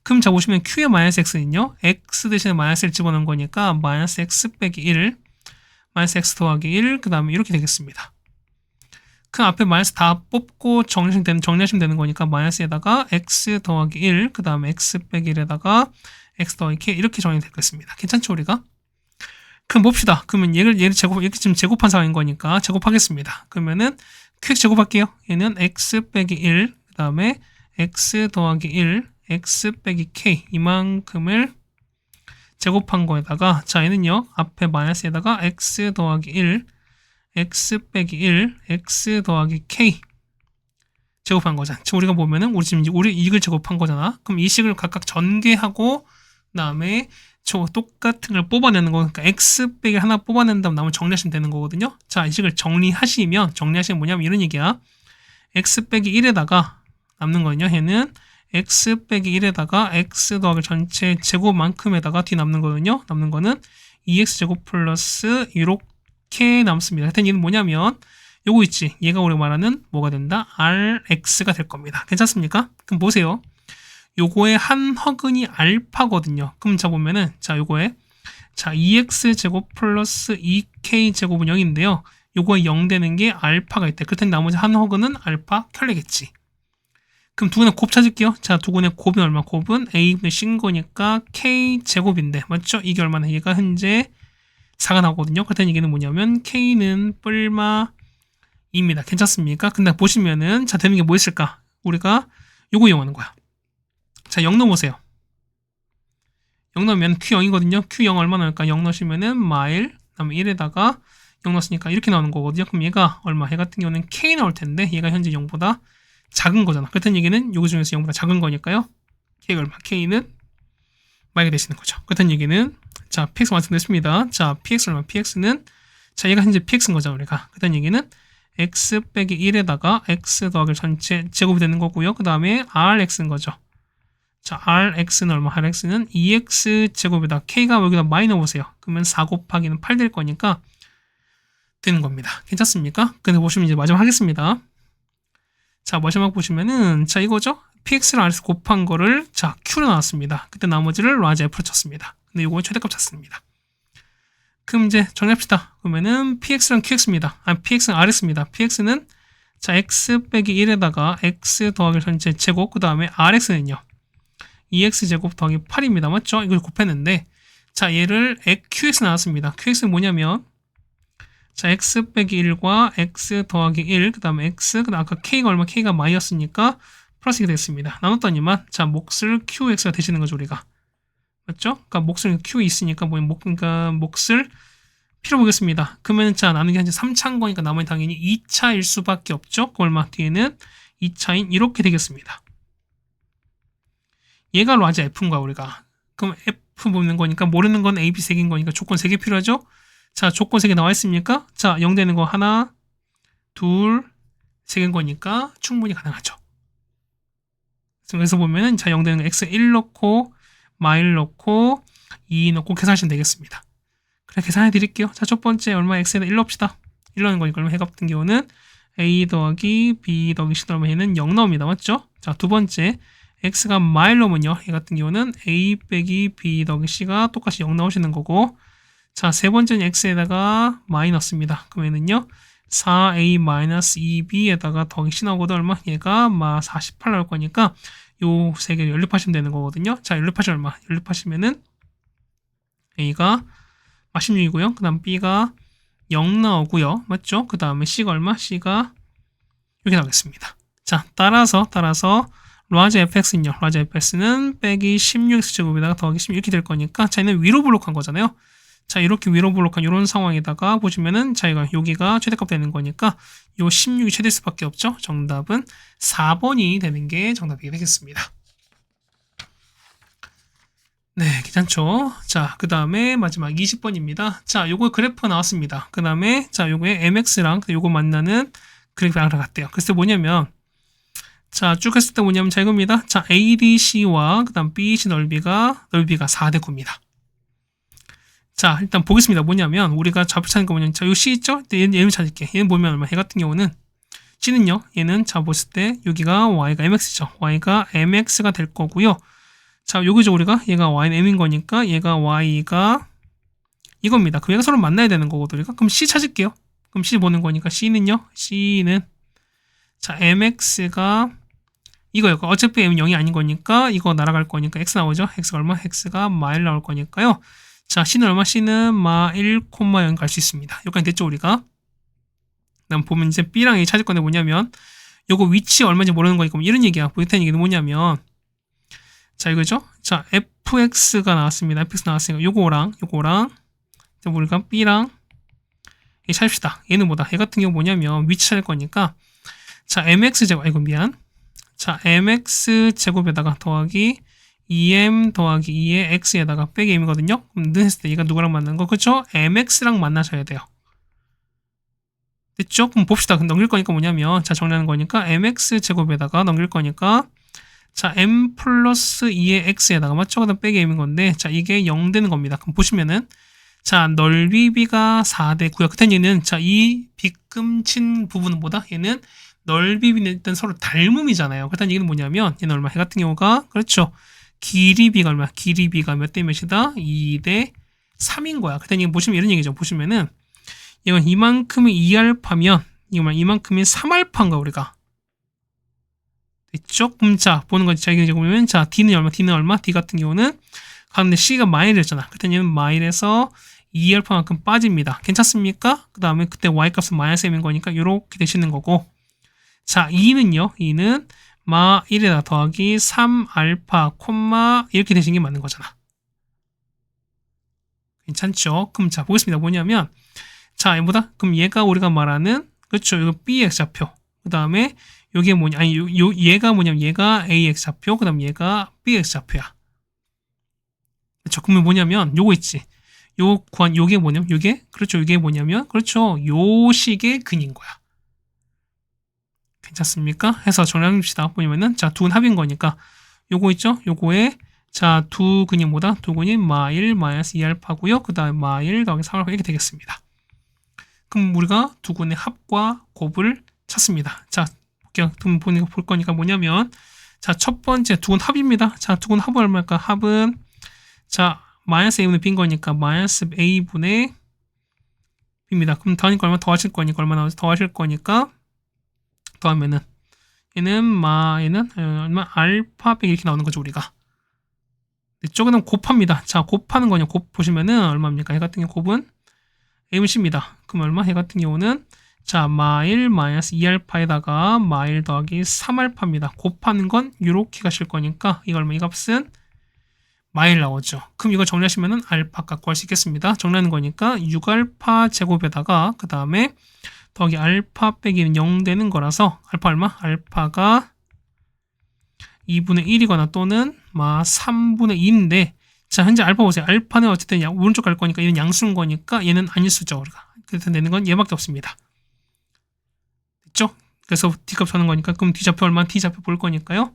그럼 자 보시면 q의 마이너스 x는요. x 대신에 마이너스를 집어넣은 거니까 마이너스 x 빼기 1 마이너스 x 더하기 1 그 다음에 이렇게 되겠습니다. 그 앞에 마이너스 다 뽑고 정리하시면 되는 거니까 마이너스에다가 x 더하기 1 그 다음에 x 빼기 1에다가 x 더하기 k 이렇게 정리되겠습니다. 괜찮죠 우리가? 그럼 봅시다. 그러면 얘를 이렇게 지금 제곱한 상황인 거니까 제곱하겠습니다. 그러면은 qx 제곱할게요. 얘는 x 빼기 1 그 다음에 x 더하기 1 x 빼기 k 이만큼을 제곱한 거에다가 자 얘는요 앞에 마이너스에다가 x 더하기 1 x 빼기 1 x 더하기 k 제곱한 거잖아. 지금 우리가 보면은 우리 이걸 제곱한 거잖아. 그럼 이 식을 각각 전개하고 그다음에 저 똑같은 걸 뽑아내는 거. 그러니까 x 빼기 하나 뽑아낸 다음 나머지 정리하시면 되는 거거든요. 자 이 식을 정리하시면 뭐냐면 이런 얘기야. x 빼기 1에다가 남는 거는요. 얘는 x 빼기 1에다가 x 더하기 전체 제곱만큼에다가 뒤 남는 거거든요. 남는 거는 2x 제곱 플러스 이렇게 남습니다. 하여튼 얘는 뭐냐면 요거 있지. 얘가 우리가 말하는 뭐가 된다? rx가 될 겁니다. 괜찮습니까? 그럼 보세요. 요거의 한 허근이 알파거든요. 그럼 자 보면은 자 요거에 자, 2x제곱 플러스 2k제곱은 0인데요. 요거 0 되는 게 알파가 있대. 그렇다면 나머지 한 호근은 알파 켤레겠지. 그럼 두 군의 곱 찾을게요. 자, 두 군의 곱이 얼마? 곱은 a분의 c인 거니까 k제곱인데, 맞죠? 이게 얼마나? 얘가 현재 4가 나오거든요. 그렇다는 얘기는 뭐냐면 k는 뿔마 2입니다. 괜찮습니까? 근데 보시면은 자, 되는 게 뭐 있을까? 우리가 요거 이용하는 거야. 자, 0 넣어보세요. 0 넣으면 Q0이거든요. Q0 얼마 나올까? 0 넣으시면은 마일, 그 다음에 1에다가 0 넣었으니까 이렇게 나오는 거거든요. 그럼 얘가 얼마? 얘 같은 경우는 K 나올 텐데 얘가 현재 0보다 작은 거잖아. 그렇다는 얘기는 요거 중에서 0보다 작은 거니까요. K가 얼마? K는 마이가 되시는 거죠. 그렇다는 얘기는 자, PX 완성됐습니다. 자, PX 얼마? PX는 자, 얘가 현재 PX인 거잖아, 우리가. 그렇다는 얘기는 X 빼기 1에다가 X 더하기 전체 제곱이 되는 거고요. 그 다음에 RX인 거죠. 자, RX는 얼마? RX는 2X 제곱에다 K가 여기다 마이 넣어보세요. 그러면 4 곱하기는 8 될 거니까 되는 겁니다. 괜찮습니까? 근데 보시면 이제 마지막 하겠습니다. 자, 마지막 보시면은 자, 이거죠? PX를 RX 곱한 거를 자, Q로 나왔습니다. 그때 나머지를 라지 F로 쳤습니다. 근데 이거 최대값 찾습니다. 그럼 이제 정리합시다. 그러면은 PX랑 QX입니다. PX는 RX입니다. PX는 자, X 빼기 1에다가 X 더하기 전체 제곱, 그 다음에 RX는요. 2x제곱 더하기 8입니다. 맞죠? 이걸 곱했는데 자, 얘를 QX 나왔습니다. QX는 뭐냐면 자, x 빼기 1과 x 더하기 1, 그 다음에 x, 그 다음 아까 k가 얼마? k가 마이였으니까 플러스가 됐습니다. 나눴더니만 자, 몫을 qx가 되시는 거죠, 우리가. 맞죠? 그러니까 몫을 q 있으니까 그러니까 몫을 P로 보겠습니다. 그러면 자, 나누기 현재 3차인 거니까 나머지 당연히 2차일 수밖에 없죠. 그 얼마? 뒤에는 2차인 이렇게 되겠습니다. 얘가 라지 F인 거야, 우리가. 그럼 F 보는 거니까 모르는 건 A, B 3개인 거니까 조건 3개 필요하죠? 자, 조건 3개 나와 있습니까? 자, 0 되는 거 하나, 둘, 3개인 거니까 충분히 가능하죠. 그래서 보면은 자, 0 되는 거 X 1 넣고, 마일 넣고, 2 넣고 계산하시면 되겠습니다. 그래, 계산해 드릴게요. 자, 첫 번째 얼마? X에다 1 넣읍시다. 1 넣는 거니까 그러면 해가 같은 경우는 A 더하기 B 더하기 C 넣으면 얘는 0 나옵니다. 맞죠? 자, 두 번째 x가 마일 넣으면요, 얘 같은 경우는 a 빼기 b 더하기 c가 똑같이 0 나오시는 거고, 자, 세 번째는 x에다가 마이 넣습니다. 그러면은요 4a-2b에다가 더하기 c 나오거든. 얼마? 얘가 48 나올 거니까 요 세 개를 연립하시면 되는 거거든요. 자, 연립하시면 얼마? 연립하시면은 a가 16이고요. 그 다음 b가 0 나오고요. 맞죠? 그 다음에 c가 얼마? c가 이렇게 나오겠습니다. 자, 따라서 라지 fx는요. 라지 fx는 빼기 16x제곱에다가 더하기 16 이렇게 될 거니까 자, 얘는 위로 블록한 거잖아요. 자, 이렇게 위로 블록한 이런 상황에다가 보시면은 자, 이거 여기가 최대값 되는 거니까 요 16이 최대일 수밖에 없죠. 정답은 4번이 되는 게 정답이 되겠습니다. 네, 괜찮죠? 자, 그 다음에 마지막 20번입니다. 자, 요거 그래프가 나왔습니다. 그 다음에 자, 요거에 mx랑 요거 만나는 그래프가 같대요. 그래서 뭐냐면 자, 쭉 했을 때 뭐냐면 자, 이겁니다. 자, ADC와 그 다음 BC 넓이가 4대 9입니다. 자, 일단 보겠습니다. 뭐냐면 우리가 좌표 찾는 거 뭐냐면 자, 요 C 있죠? 얘는 찾을게. 얘는 보면 얼마? 얘 같은 경우는 C는요. 얘는 자, 보실 때 여기가 Y가 MX죠. Y가 MX가 될 거고요. 자, 여기죠. 우리가 얘가 Y는 M인 거니까 얘가 Y가 이겁니다. 그럼 얘가 서로 만나야 되는 거거든요. 그럼 C 찾을게요. 그럼 C 보는 거니까 C는요. C는 자, MX가 이거요. 어차피 M은 0이 아닌 거니까 이거 날아갈 거니까 X 나오죠. X가 얼마? X가 마일 나올 거니까요. 자, C는 얼마? C는 마 1,0 갈 수 있습니다. 여기까지 됐죠, 우리가? 그다음 보면 이제 B랑 A 찾을 건데 뭐냐면 요거 위치 얼마인지 모르는 거니까 이런 얘기야. 보이는 얘기는 뭐냐면 자, 이거죠? 자, FX가 나왔습니다. FX 나왔으니까 요거랑 우리가 B랑 A 찾읍시다. 얘는 뭐다? 얘 같은 경우 뭐냐면 위치 찾을 거니까 자, MX 제곱, 이거 미안. 자, mx 제곱에다가 더하기 2m 더하기 2의 x에다가 빼기 m이거든요. 그럼 는 했을 때 얘가 누구랑 만나는 거? 그쵸? mx랑 만나셔야 돼요. 됐죠? 그럼 봅시다. 그럼 넘길 거니까 뭐냐면 자, 정리하는 거니까 mx 제곱에다가 넘길 거니까 자, m 플러스 2의 x에다가 맞죠? 그 다음 빼기 m인 건데 자, 이게 0 되는 겁니다. 그럼 보시면은 자, 넓이 b가 4대 9야. 그때 얘는 자, 이 빗금친 부분은 뭐다? 얘는 넓이는 일단 서로 닮음이잖아요. 그렇다는 얘기는 뭐냐면 얘는 얼마? 얘 같은 경우가 그렇죠. 길이 b가 얼마? 길이 b가 몇 대 몇이다? 2대 3인 거야. 그랬더니 보시면 이런 얘기죠. 보시면은 이건 이만큼이 2알파면 이거만 이만큼이 3알파인 거야 우리가. 됐죠? 그럼 자 보는 거지. 자 이게 보면 자 D는 얼마? D는 얼마? D 같은 경우는 가운데 C가 마일이었잖아. 그랬더니 마일에서 2알파만큼 빠집니다. 괜찮습니까? 그 다음에 그때 Y값은 마이너스 M인 거니까 이렇게 되시는 거고 자 2는요. 2는 마 1에다 더하기 3알파 콤마 이렇게 되시는 게 맞는 거잖아. 괜찮죠? 그럼 자 보겠습니다. 뭐냐면 자 얘보다 그럼 얘가 우리가 말하는 그렇죠. 이거 Bx좌표 그 다음에 요게 뭐냐 아니 얘가 뭐냐면 얘가 Ax좌표 그 다음 얘가 Bx좌표야. 그렇죠. 그러면 뭐냐면 요거 있지. 요게 뭐냐면 요게 그렇죠. 요게 뭐냐면 그렇죠. 요 식의 근인 거야. 괜찮습니까? 해서 정리합시다. 뭐냐면은 자 두 합인 거니까 요거 있죠. 요거에 자 두 근이 뭐다? 두 근이 마1 마이너스 2알파고요. 그 다음에 마1 더하기 3알파 이렇게 되겠습니다. 그럼 우리가 두 근의 합과 곱을 찾습니다. 자 볼게요. 볼 거니까 뭐냐면 자 첫 번째 두 근 합입니다. 자 두 근 합은 얼마일까? 합은 자 마이너스 a분의 b인 거니까 마이너스 a분의 b입니다. 그럼 더하니까 얼마 더하실 거니까 얼마 나오죠? 더하실 거니까 더하면은 얘는 얼마 알파 빼기 이렇게 나오는 거죠 우리가. 이쪽은 곱합니다. 자 곱하는 거냐 곱 보시면은 얼마입니까? 얘 같은 경우 곱은 a분 c입니다. 그럼 얼마? 얘 같은 경우는 자 마1 마이너스 2알파에다가 마1 더하기 3알파입니다. 곱하는 건 이렇게 가실 거니까 이거 얼마? 이 값은 마일 나오죠. 그럼 이걸 정리하시면은 알파 값 구할 수 있겠습니다. 정리하는 거니까 6알파 제곱에다가 그 다음에 더하기 알파 빼기는 0 되는 거라서 알파 얼마? 알파가 2분의 1이거나 또는 3분의 2인데 자 현재 알파 보세요. 알파는 어쨌든 오른쪽 갈 거니까 얘는 양수인 거니까 얘는 아닐수죠 우리가. 그래서 내는 건 얘밖에 없습니다. 됐죠? 그래서 D값 찾는 거니까 그럼 D좌표 얼마? D좌표 볼 거니까요.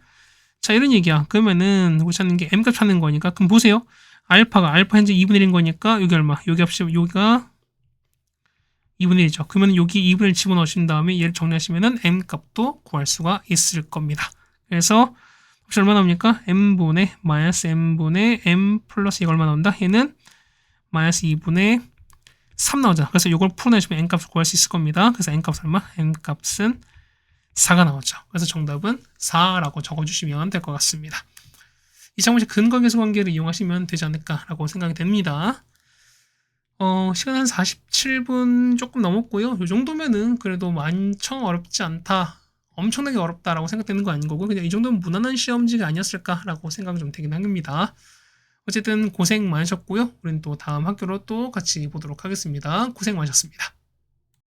자 이런 얘기야. 그러면은 우리 찾는 게 M값 찾는 거니까 그럼 보세요. 알파 현재 2분의 1인 거니까 여기 얼마? 여기 여기가 2분의 1이죠. 그러면 여기 2분의 1 집어넣으신 다음에 얘를 정리하시면은 M값도 구할 수가 있을 겁니다. 그래서 혹시 얼마 나옵니까? M분의 마이너스 M분의 M 플러스 이거 얼마 나온다? 얘는 마이너스 2분의 3 나오잖아. 그래서 이걸 풀어내시면 N값을 구할 수 있을 겁니다. 그래서 N값 얼마? N값은 4가 나오죠. 그래서 정답은 4라고 적어주시면 될 것 같습니다. 이 장문식 근거계수 관계를 이용하시면 되지 않을까라고 생각이 됩니다. 시간 한 47분 조금 넘었고요. 이 정도면은 그래도 엄청 어렵지 않다. 엄청나게 어렵다라고 생각되는 거 아닌 거고 그냥 이 정도면 무난한 시험지가 아니었을까라고 생각이 좀 되긴 합니다. 어쨌든 고생 많으셨고요. 우리는 또 다음 학교로 또 같이 보도록 하겠습니다. 고생 많으셨습니다.